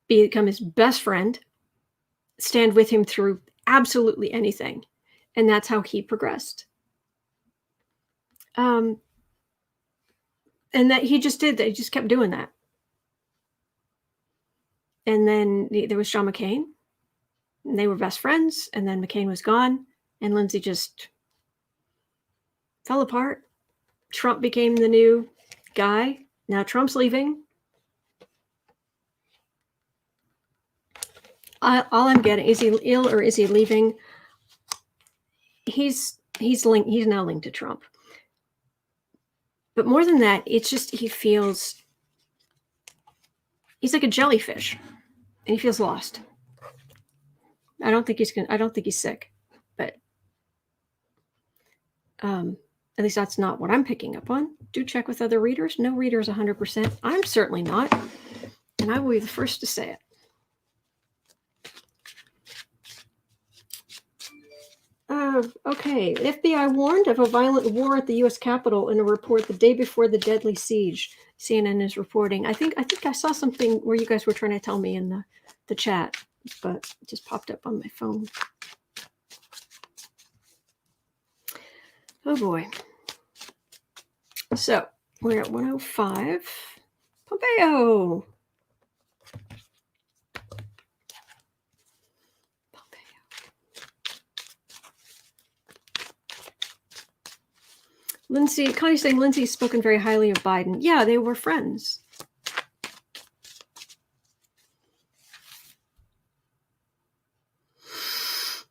become his best friend, stand with him through absolutely anything. And that's how he progressed. And that he just did that. He just kept doing that. And then there was John McCain, and they were best friends. And then McCain was gone, and Lindsay just fell apart. Trump became the new guy. Now Trump's leaving. All I'm getting, is he ill or is he leaving? He's now linked to Trump. But more than that, it's just he's like a jellyfish, and he feels lost. I don't think he's sick, but at least that's not what I'm picking up on. Do check with other readers. No reader is 100%. I'm certainly not, and I will be the first to say it. Okay. FBI warned of a violent war at the U.S. Capitol in a report the day before the deadly siege. CNN is reporting. I think I saw something where you guys were trying to tell me in the chat, but it just popped up on my phone. Oh boy. So we're at 105. Pompeo. Lindsay, Connie's saying Lindsay's spoken very highly of Biden. Yeah, they were friends.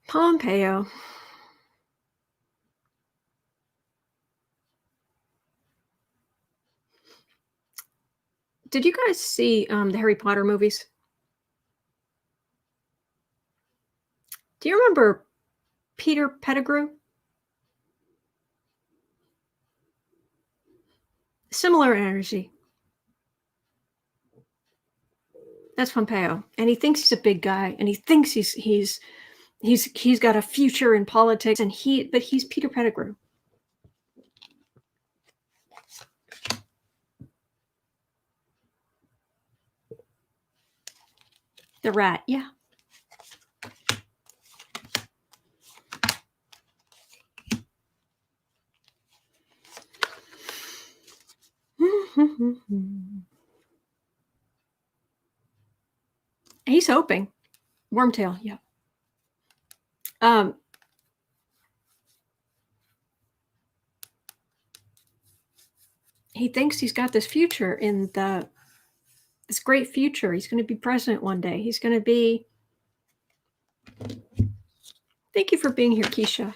Pompeo. Did you guys see the Harry Potter movies? Do you remember Peter Pettigrew? Similar energy. That's Pompeo, and he thinks he's a big guy, and he thinks he's got a future in politics, and but he's Peter Pettigrew. The rat, yeah. He's hoping. Wormtail, yeah. He thinks he's got this future this great future. He's going to be president one day. He's going to be. Thank you for being here, Keisha.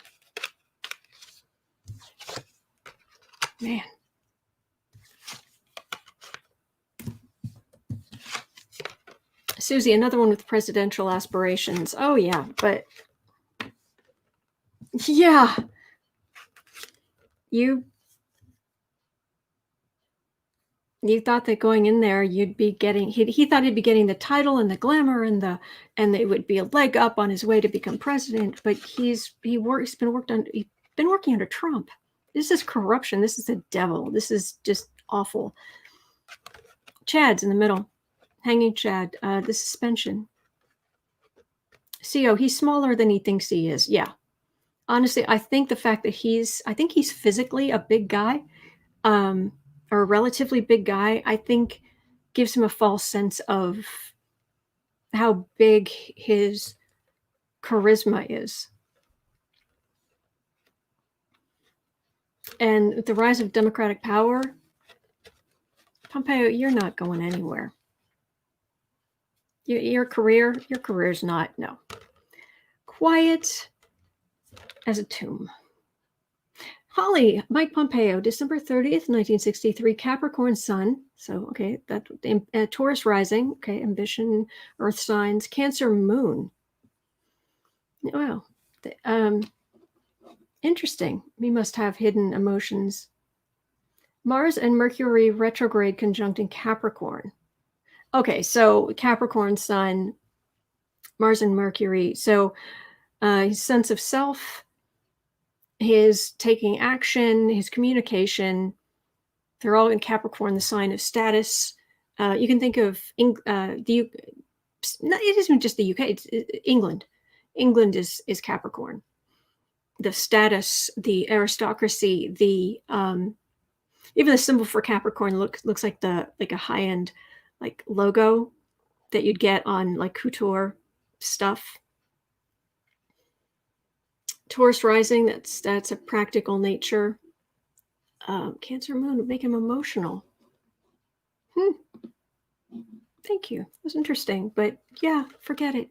Man. Susie, another one with presidential aspirations. Oh, yeah, but yeah. You thought that going in there, you'd be getting, he thought he'd be getting the title and the glamour and it would be a leg up on his way to become president. But he's been working under Trump. This is corruption. This is the devil. This is just awful. Chad's in the middle. Hanging Chad. The suspension. CO, he's smaller than he thinks he is. Yeah. Honestly, I think the fact that he's physically a big guy, or a relatively big guy, I think gives him a false sense of how big his charisma is. And the rise of Democratic power, Pompeo, you're not going anywhere. Your career's not, no. Quiet as a tomb. Hawley, Mike Pompeo, December 30th, 1963, Capricorn Sun. So, okay, that Taurus rising. Okay, ambition, Earth signs, Cancer Moon. Wow. Interesting. We must have hidden emotions. Mars and Mercury retrograde conjunct in Capricorn. Okay, so Capricorn Sun, Mars and Mercury. So his sense of self, his taking action, his communication, they're all in Capricorn, the sign of status. You can think of it isn't just the UK, it's England. England is Capricorn. The status, the aristocracy, the even the symbol for Capricorn looks like a high-end like logo that you'd get on like couture stuff. Taurus rising, that's a practical nature. Cancer Moon would make him emotional. Thank you. It was interesting, but yeah, forget it.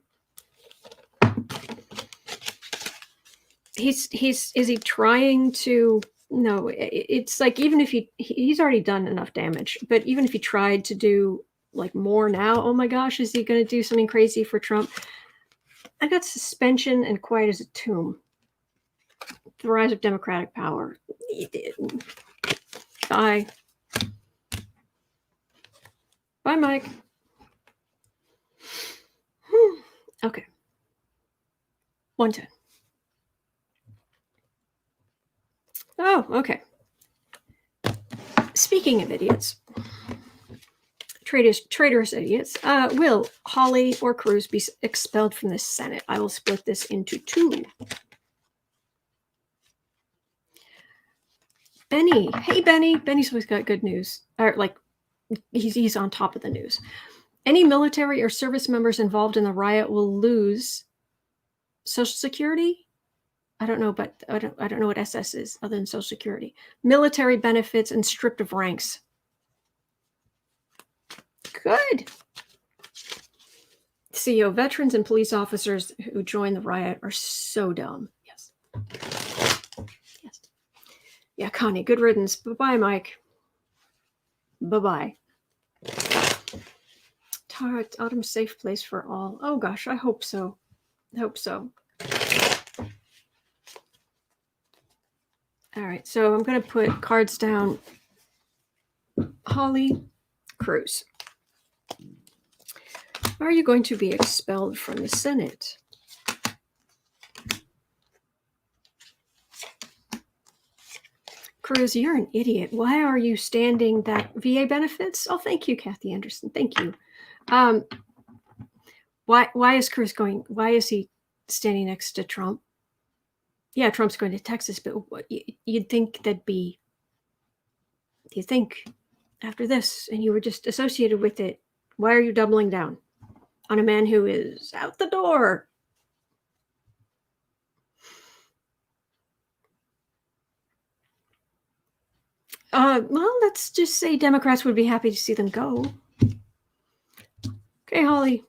Is he trying to? No, it's like even if he's already done enough damage, but even if he tried to do like more now, oh my gosh, is he going to do something crazy for Trump? I got suspension and quiet as a tomb. The rise of Democratic power. Bye. Bye, Mike. Okay. 110. Oh, okay. Speaking of idiots, traitorous idiots, will Hawley or Cruz be expelled from the Senate? I will split this into two. Benny. Hey, Benny. Benny's always got good news. Or like, he's on top of the news. Any military or service members involved in the riot will lose Social Security, I don't know, but I don't know what SS is other than Social Security. Military benefits and stripped of ranks. Good. CEO, veterans and police officers who joined the riot are so dumb. Yes. Yes. Yeah, Connie, good riddance. Bye-bye, Mike. Bye-bye. Autumn safe place for all. Oh gosh, I hope so. I hope so. All right, so I'm going to put cards down. Hawley, Cruz. Are you going to be expelled from the Senate? Cruz, you're an idiot. Why are you standing that VA benefits? Oh, thank you, Kathy Anderson. Thank you. Why is Cruz going? Why is he standing next to Trump? Yeah, Trump's going to Texas, but you'd think that'd be. You think after this, and you were just associated with it. Why are you doubling down on a man who is out the door? Well, let's just say Democrats would be happy to see them go. Okay, Hawley.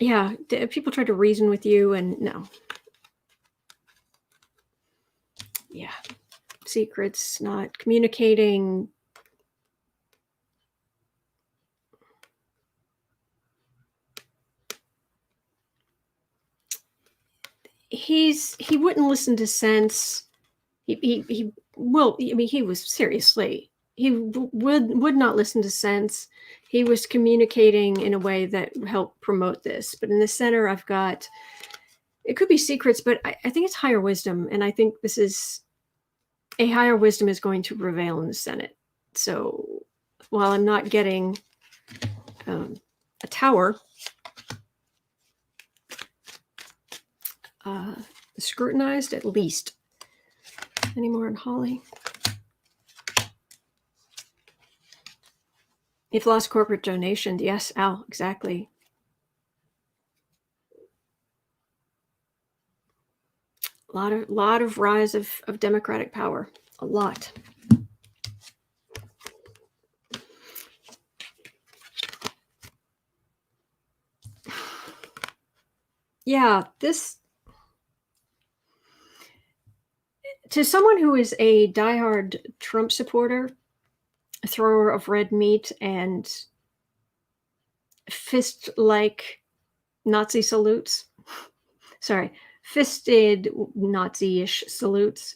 Yeah, people try to reason with you, and no. Yeah, secrets, not communicating. He wouldn't listen to sense. He well, I mean, he was seriously. He would not listen to sense. He was communicating in a way that helped promote this. But in the center, I've got, it could be secrets, but I think it's higher wisdom. And I think this is, a higher wisdom is going to prevail in the Senate. So while I'm not getting a tower, scrutinized at least. Any more in Hawley? You've lost corporate donation. Yes, Al, exactly. A lot of rise of democratic power. A lot. Yeah, this, to someone who is a diehard Trump supporter, a thrower of red meat and fist-like Nazi salutes. Sorry, fisted Nazi-ish salutes.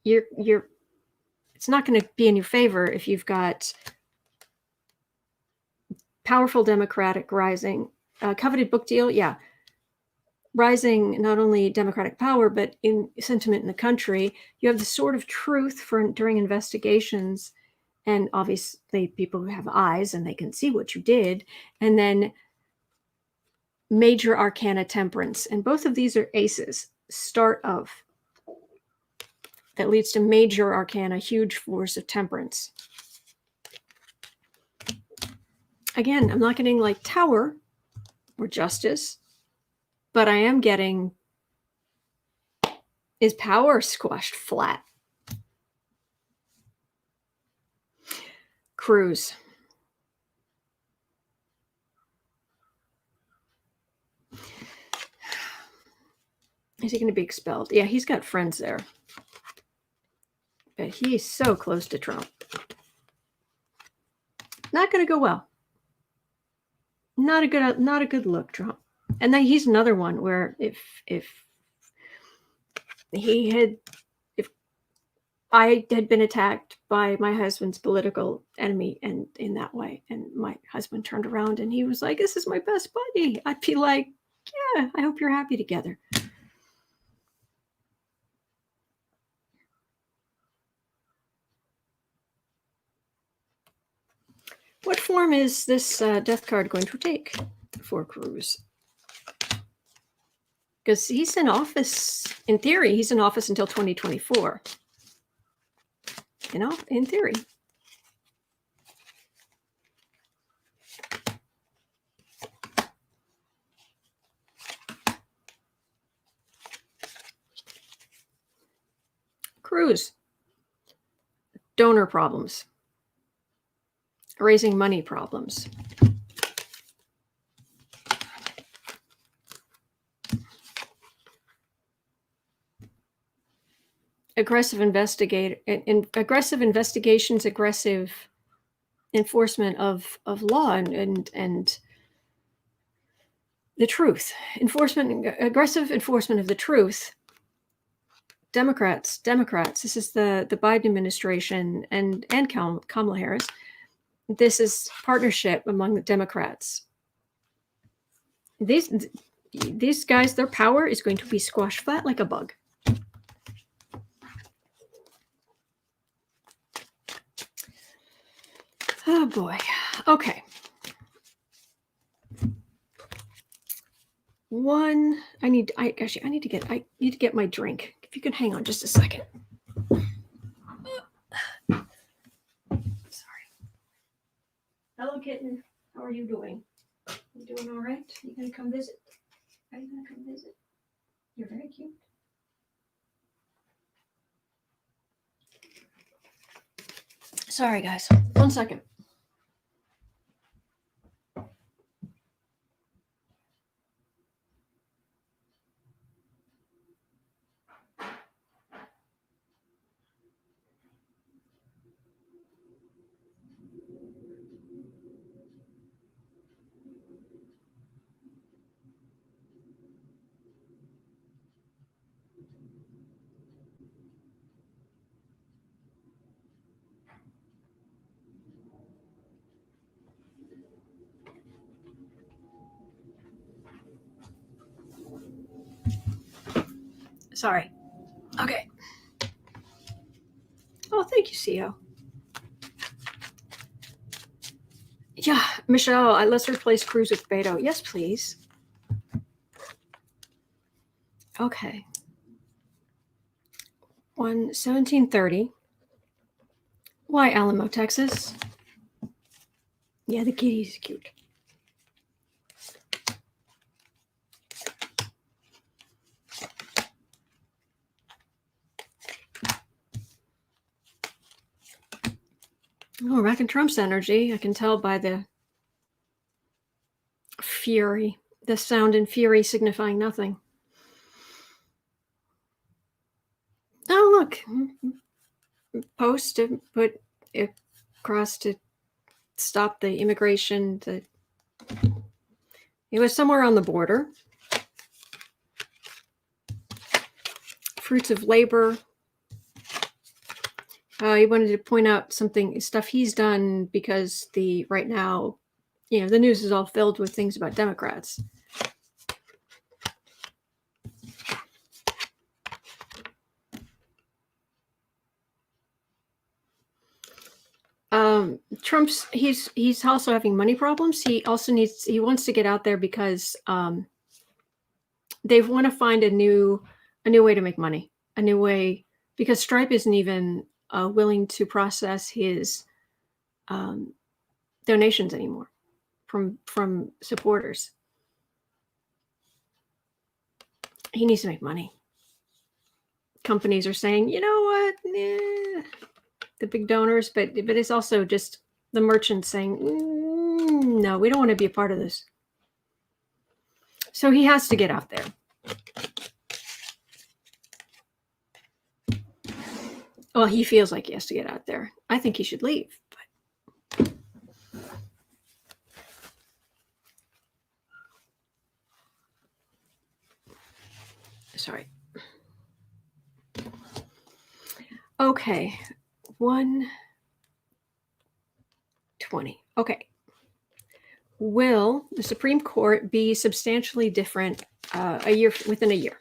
You're. It's not going to be in your favor if you've got powerful Democratic rising, coveted book deal. Yeah, rising not only Democratic power but in sentiment in the country. You have the sword of truth during investigations. And obviously people who have eyes and they can see what you did. And then major arcana temperance. And both of these are aces. Start of. That leads to major arcana, huge force of temperance. Again, I'm not getting like tower or justice. But I am getting, is power squashed flat? Cruz. Is he going to be expelled? Yeah, he's got friends there. But he's so close to Trump. Not going to go well. Not a good look, Trump. And then he's another one where if I had been attacked by my husband's political enemy and in that way, and my husband turned around and he was like, "This is my best buddy," I'd be like, "Yeah, I hope you're happy together." What form is this death card going to take for Cruz? Because he's in office, in theory, he's in office until 2024. You know, in theory. Cruz. Donor problems. Raising money problems. Aggressive investigations, aggressive enforcement of law and the truth. Aggressive enforcement of the truth. Democrats. This is the Biden administration and Kamala Harris. This is partnership among the Democrats. These guys, their power is going to be squashed flat like a bug. Oh boy. Okay. I need to get my drink. If you can hang on just a second. Sorry. Hello, kitten. How are you doing? You doing all right? You gonna come visit? Are you gonna come visit? You're very cute. Sorry, guys. 1 second. Sorry. Okay. Oh, thank you, CEO. Yeah, Michelle, let's replace Cruz with Beto. Yes, please. Okay. 1730. Why Alamo, Texas? Yeah, the kitty's cute. Oh, back in Trump's energy, I can tell by the fury, the sound and fury signifying nothing. Oh, look. Post to put across to stop the immigration. It was somewhere on the border. Fruits of labor. He wanted to point out stuff he's done because right now, the news is all filled with things about Democrats. He's also having money problems. He wants to get out there because they want to find a new way to make money, a new way, because Stripe isn't even willing to process his donations anymore from supporters. He needs to make money. Companies are saying, you know what, the big donors, but it's also just the merchants saying, no, we don't want to be a part of this. So he has to get out there. Well, he feels like he has to get out there. I think he should leave. But sorry. Okay. 120. Okay. Will the Supreme Court be substantially different within a year?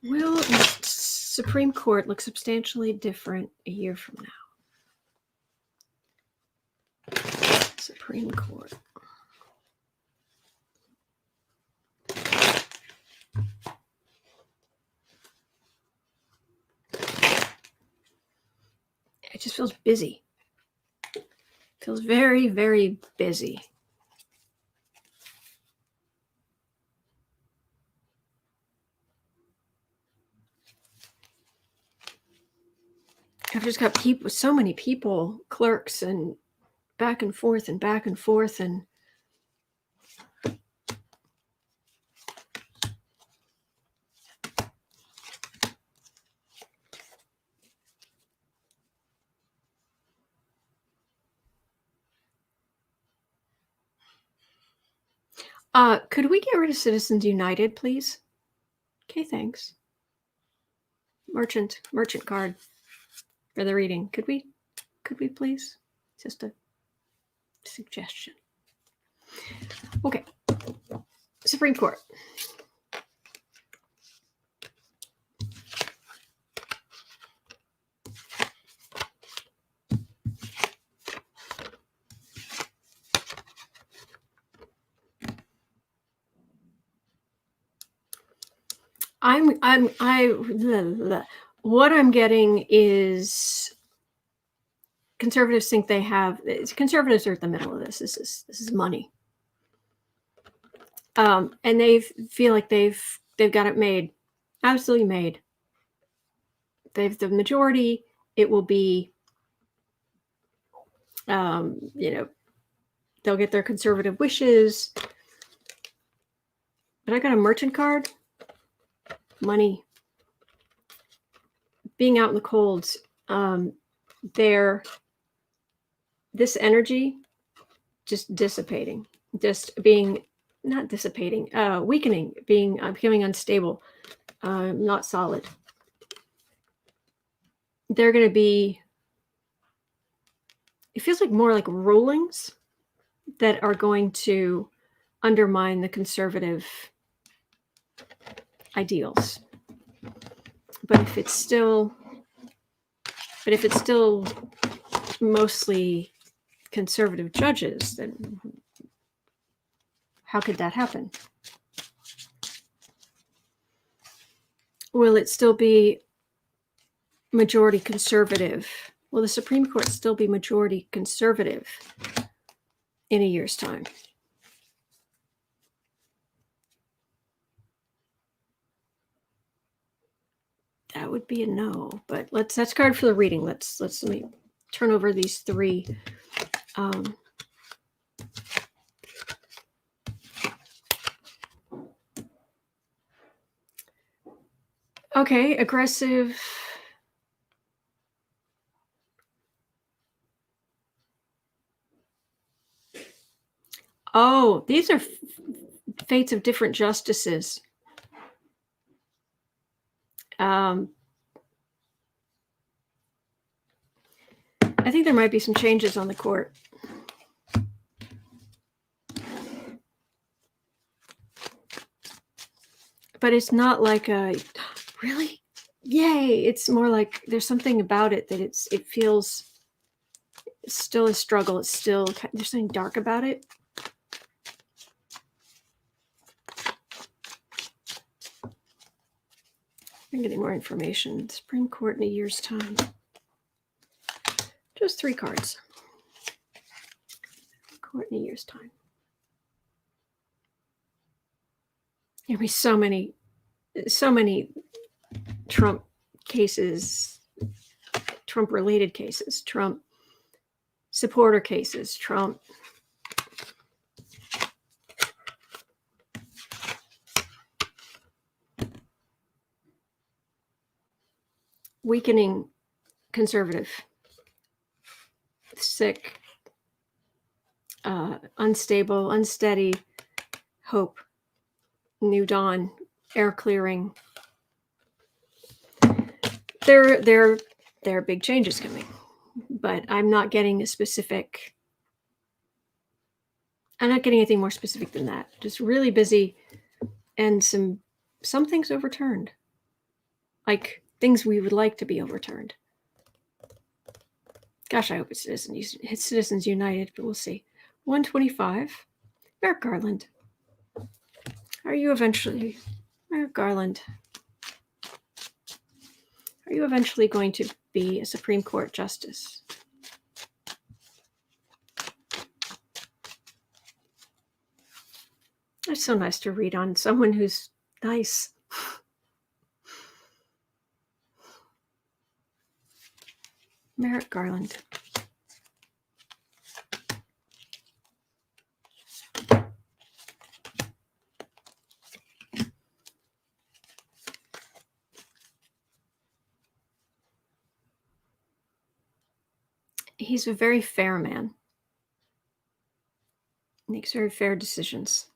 Will the Supreme Court look substantially different a year from now? Supreme Court. It just feels busy. Feels very, very busy. I've just got people, so many people, clerks, and back and forth and back and forth. And could we get rid of Citizens United, please? Okay, thanks. Merchant card for the reading. Could we please? Just a suggestion. Okay. Supreme Court. What I'm getting is conservatives think they have. Conservatives are at the middle of this. This is money, and they feel like they've got it made, absolutely made. They've the majority. It will be, they'll get their conservative wishes. But I got a merchant card. Money. Being out in the cold, this energy just dissipating, just being, not dissipating, weakening, becoming unstable, not solid. They're going to be, it feels like more like rulings that are going to undermine the conservative ideals. But if it's still mostly conservative judges, then how could that happen? Will it still be majority conservative? Will the Supreme Court still be majority conservative in a year's time? That would be a no, but that's card for the reading. Let me turn over these three. Okay, aggressive. Oh, these are fates of different justices. I think there might be some changes on the court. But it's not like a, really? Yay. It's more like there's something about it that it feels still a struggle. It's still, there's something dark about it. I'm getting more information. Supreme Court in a year's time. Just 3 cards. Court in a year's time. There'll be so many Trump cases, Trump-related cases, Trump supporter cases, Trump weakening conservative, sick, unstable, unsteady, hope, new dawn, air clearing. There are big changes coming, but I'm not getting a specific. I'm not getting anything more specific than that. Just really busy, and some things overturned, like things we would like to be overturned. Gosh, I hope it's Citizens United, but we'll see. 125, Merrick Garland. Merrick Garland, are you eventually going to be a Supreme Court justice? It's so nice to read on someone who's nice. Merrick Garland. He's a very fair man. Makes very fair decisions.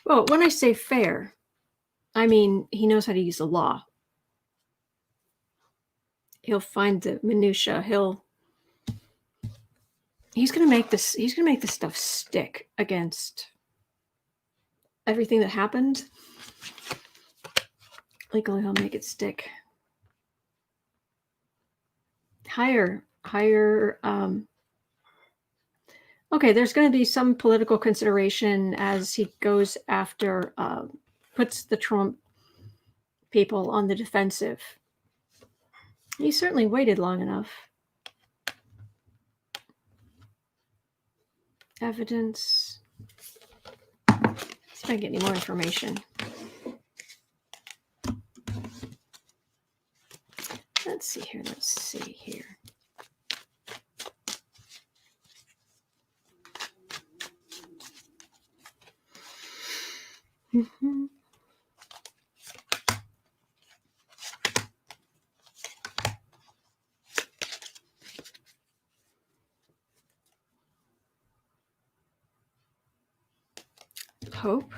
Well, when I say fair, I mean he knows how to use the law. He'll find the minutia. He's gonna make this stuff stick against everything that happened. Legally, he'll make it stick. Higher. Okay, there's going to be some political consideration as he goes after, puts the Trump people on the defensive. He certainly waited long enough. Evidence. Let's see if I can get any more information. Let's see here. Hope.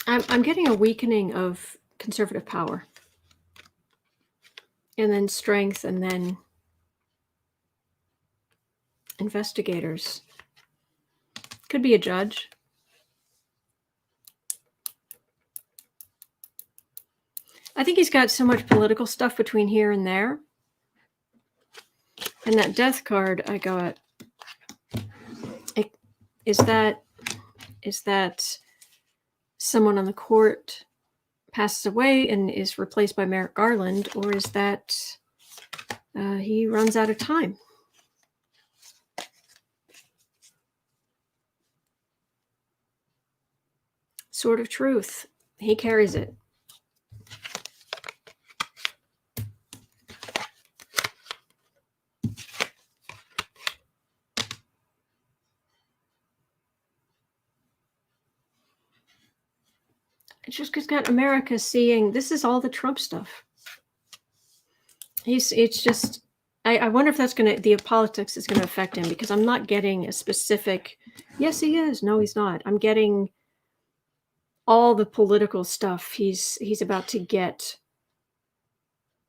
I'm getting a weakening of conservative power. And then strength, and then investigators. Could be a judge. I think he's got so much political stuff between here and there. And that death card I got, is that someone on the court passes away and is replaced by Merrick Garland, or is that he runs out of time? Sword of truth. He carries it. It's just got America seeing this is all the Trump stuff. It's just, I wonder if that's the politics is gonna affect him, because I'm not getting a specific, yes, he is, no, he's not. I'm getting all the political stuff he's about to get,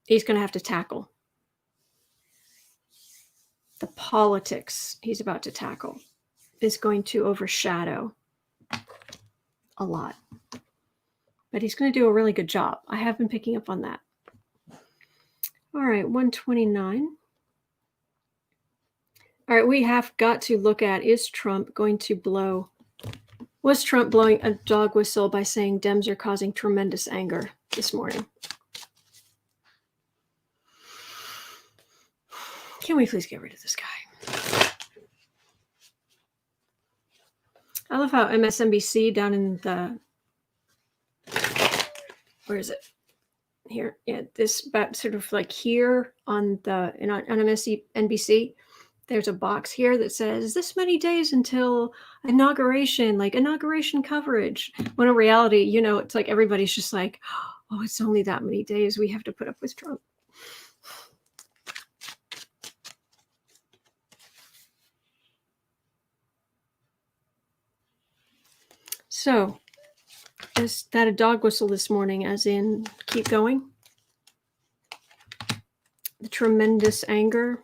he's gonna have to tackle. The politics he's about to tackle is going to overshadow a lot. But he's going to do a really good job. I have been picking up on that. All right, 129. All right, we have got to look at, was Trump blowing a dog whistle by saying Dems are causing tremendous anger this morning? Can we please get rid of this guy? I love how MSNBC down in the, where is it? Here, yeah, this about sort of like here on MSNBC, there's a box here that says this many days until inauguration, like inauguration coverage. When in reality, it's like everybody's just like, oh, it's only that many days. We have to put up with Trump. So, is that a dog whistle this morning, as in keep going? The tremendous anger.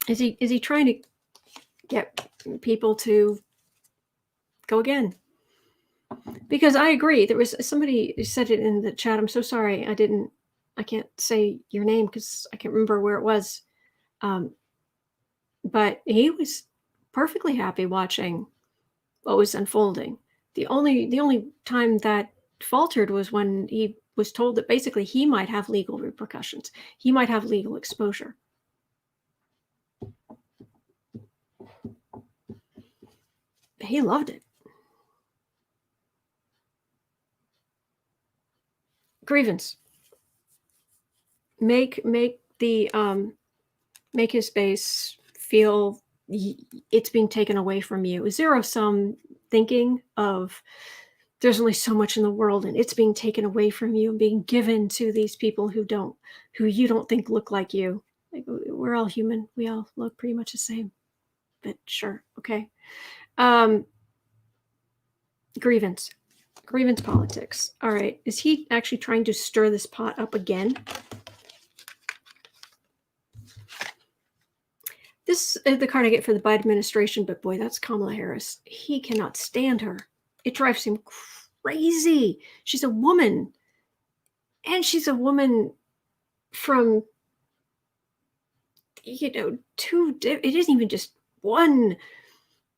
Is he trying to get people to go again? Because I agree. There was somebody who said it in the chat. I'm so sorry. I can't say your name because I can't remember where it was. But he was perfectly happy watching what was unfolding. The only time that faltered was when he was told that basically he might have legal repercussions. He might have legal exposure. He loved it. Grievance. Make his base feel it's being taken away from you. Zero-sum thinking of there's only so much in the world and it's being taken away from you and being given to these people who you don't think look like you. Like, we're all human. We all look pretty much the same. But sure, okay. Grievance politics. All right. Is he actually trying to stir this pot up again? This is the card I get for the Biden administration, but boy, that's Kamala Harris. He cannot stand her. It drives him crazy. She's a woman. And she's a woman from, it isn't even just one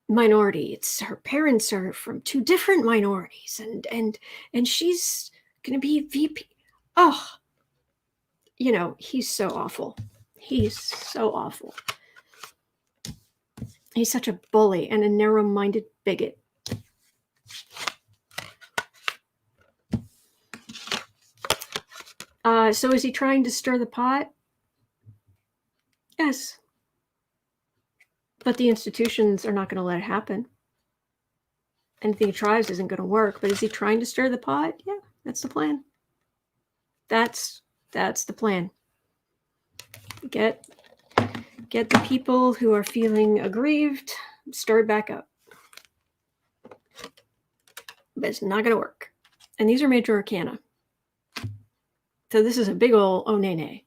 minority. It's her parents are from two different minorities, and she's going to be VP. Oh, he's so awful. He's so awful. He's such a bully and a narrow-minded bigot. So is he trying to stir the pot? Yes. But the institutions are not going to let it happen. Anything he tries isn't going to work. But is he trying to stir the pot? Yeah, that's the plan. That's the plan. Get the people who are feeling aggrieved stirred back up. But it's not going to work. And these are major arcana. So this is a big ol' oh nay nay.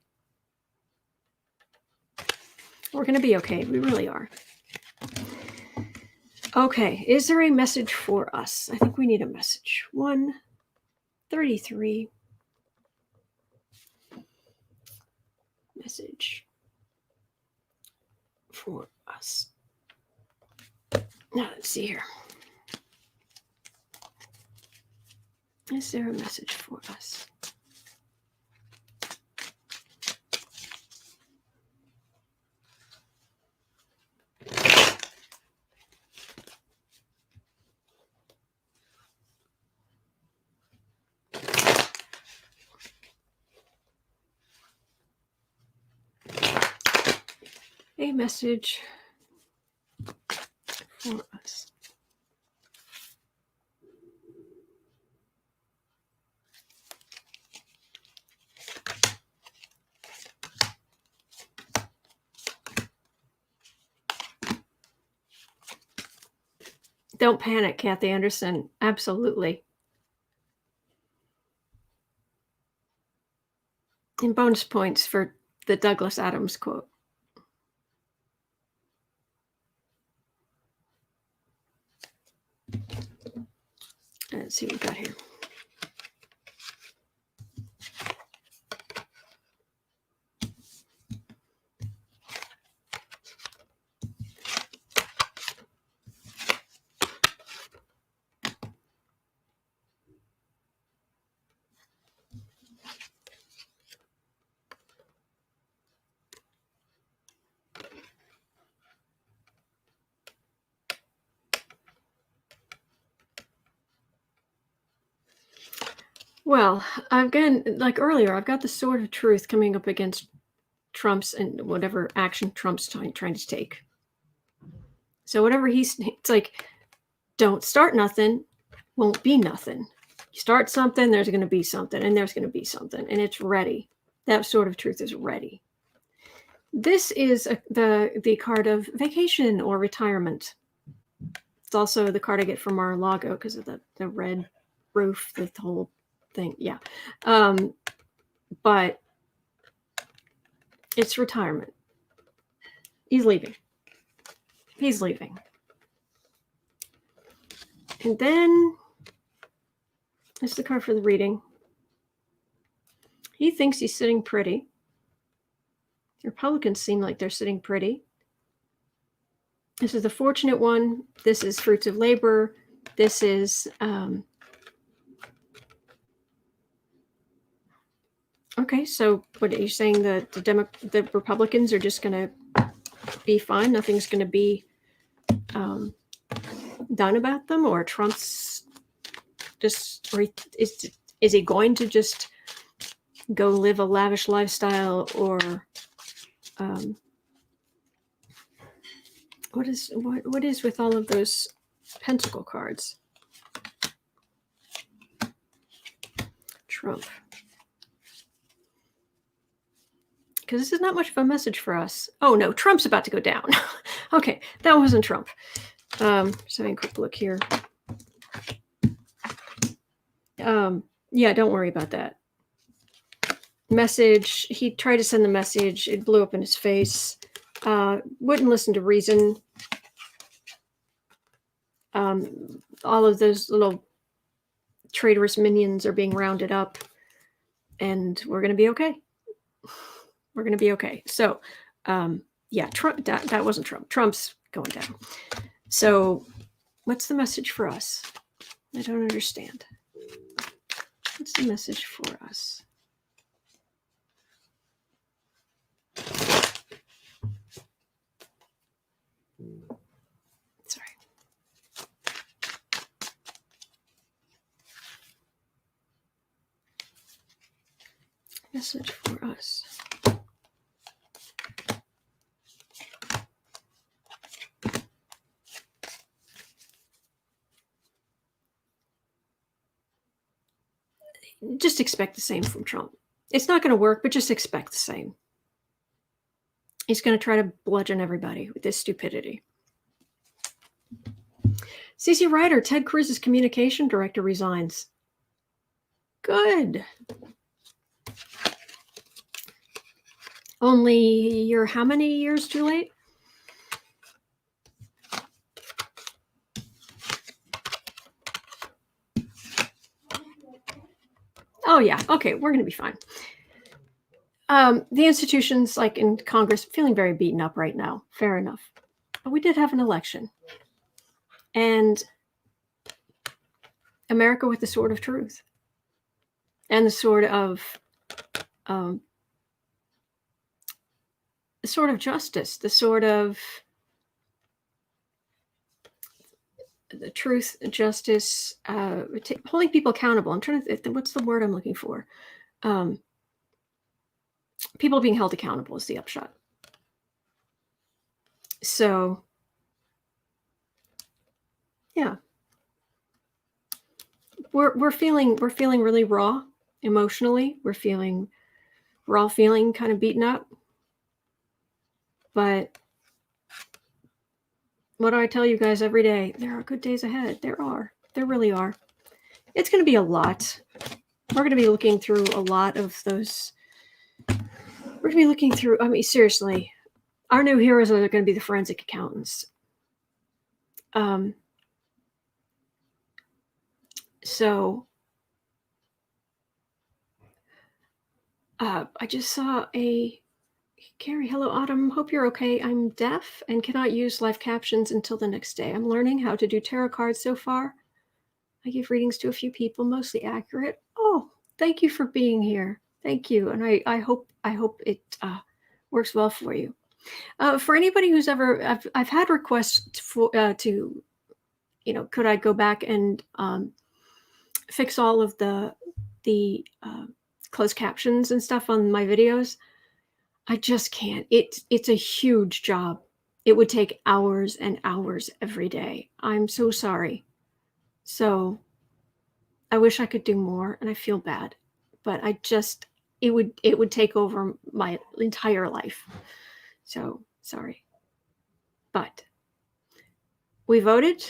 We're going to be okay. We really are. Okay. Is there a message for us? I think we need a message. 133. Message for us. Now let's see here. Is there a message for us? A message for us. Don't panic, Kathy Anderson. Absolutely. And bonus points for the Douglas Adams quote. Let's see what we got here. Well, like earlier, I've got the sword of truth coming up against Trump's and whatever action Trump's trying to take. So whatever it's like, don't start nothing, won't be nothing. You start something, there's going to be something, and there's going to be something, and it's ready. That sword of truth is ready. This is the card of vacation or retirement. It's also the card I get from Mar-a-Lago because of the red roof, the whole thing. Yeah. But it's retirement. He's leaving. And then it's the card for the reading. He thinks he's sitting pretty. The Republicans seem like they're sitting pretty. This is the fortunate one. This is fruits of labor. This is okay. So, what are you saying? The Republicans are just going to be fine. Nothing's going to be done about them, or Trump's just, or is he going to just go live a lavish lifestyle, or what is with all of those pentacle cards? Trump. Because this is not much of a message for us. Oh no, Trump's about to go down. Okay, that wasn't Trump. Just having a quick look here. Yeah, don't worry about that. Message. He tried to send the message. It blew up in his face. Wouldn't listen to reason. All of those little traitorous minions are being rounded up, and we're going to be okay. We're going to be okay. So, yeah, Trump. That wasn't Trump. Trump's going down. So, what's the message for us? I don't understand. What's the message for us? Sorry. Message for us. Just expect the same from Trump. It's not going to work, but just expect the same. He's going to try to bludgeon everybody with this stupidity. CC Ryder, Ted Cruz's communication director, resigns. Good. Only you're how many years too late? Oh, yeah. Okay, we're going to be fine. The institutions, like in Congress, feeling very beaten up right now. Fair enough. But we did have an election. And America with the sword of truth. And the sword of justice. The sword of the truth, justice, holding people accountable. I'm trying to, what's the word I'm looking for? People being held accountable is the upshot. So, yeah, we're feeling really raw emotionally. We're all feeling kind of beaten up. But what do I tell you guys every day? There are good days ahead. There really are. It's going to be a lot. We're going to be looking through a lot of those. We're going to be looking through, I mean, seriously, our new heroes are going to be the forensic accountants. So I just saw Carrie, hello, Autumn. Hope you're okay. I'm deaf and cannot use live captions until the next day. I'm learning how to do tarot cards so far. I give readings to a few people, mostly accurate. Oh, thank you for being here. Thank you. And I hope it works well for you. For anybody who's ever, I've had requests for to, could I go back and fix all of the closed captions and stuff on my videos? I just can't. It's a huge job. It would take hours and hours every day. I'm so sorry. So I wish I could do more, and I feel bad, but it would take over my entire life. So sorry. But we voted.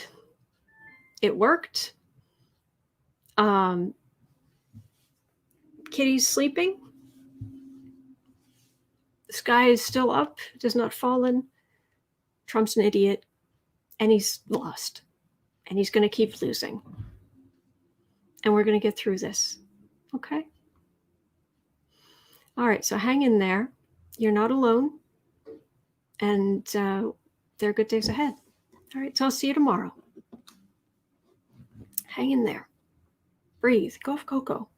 It worked. Kitty's sleeping. The sky is still up. It has not fallen. Trump's an idiot, and he's lost, and he's going to keep losing. And we're going to get through this. Okay? All right, so hang in there. You're not alone. And there are good days ahead. All right, so I'll see you tomorrow. Hang in there. Breathe. Go, go, go.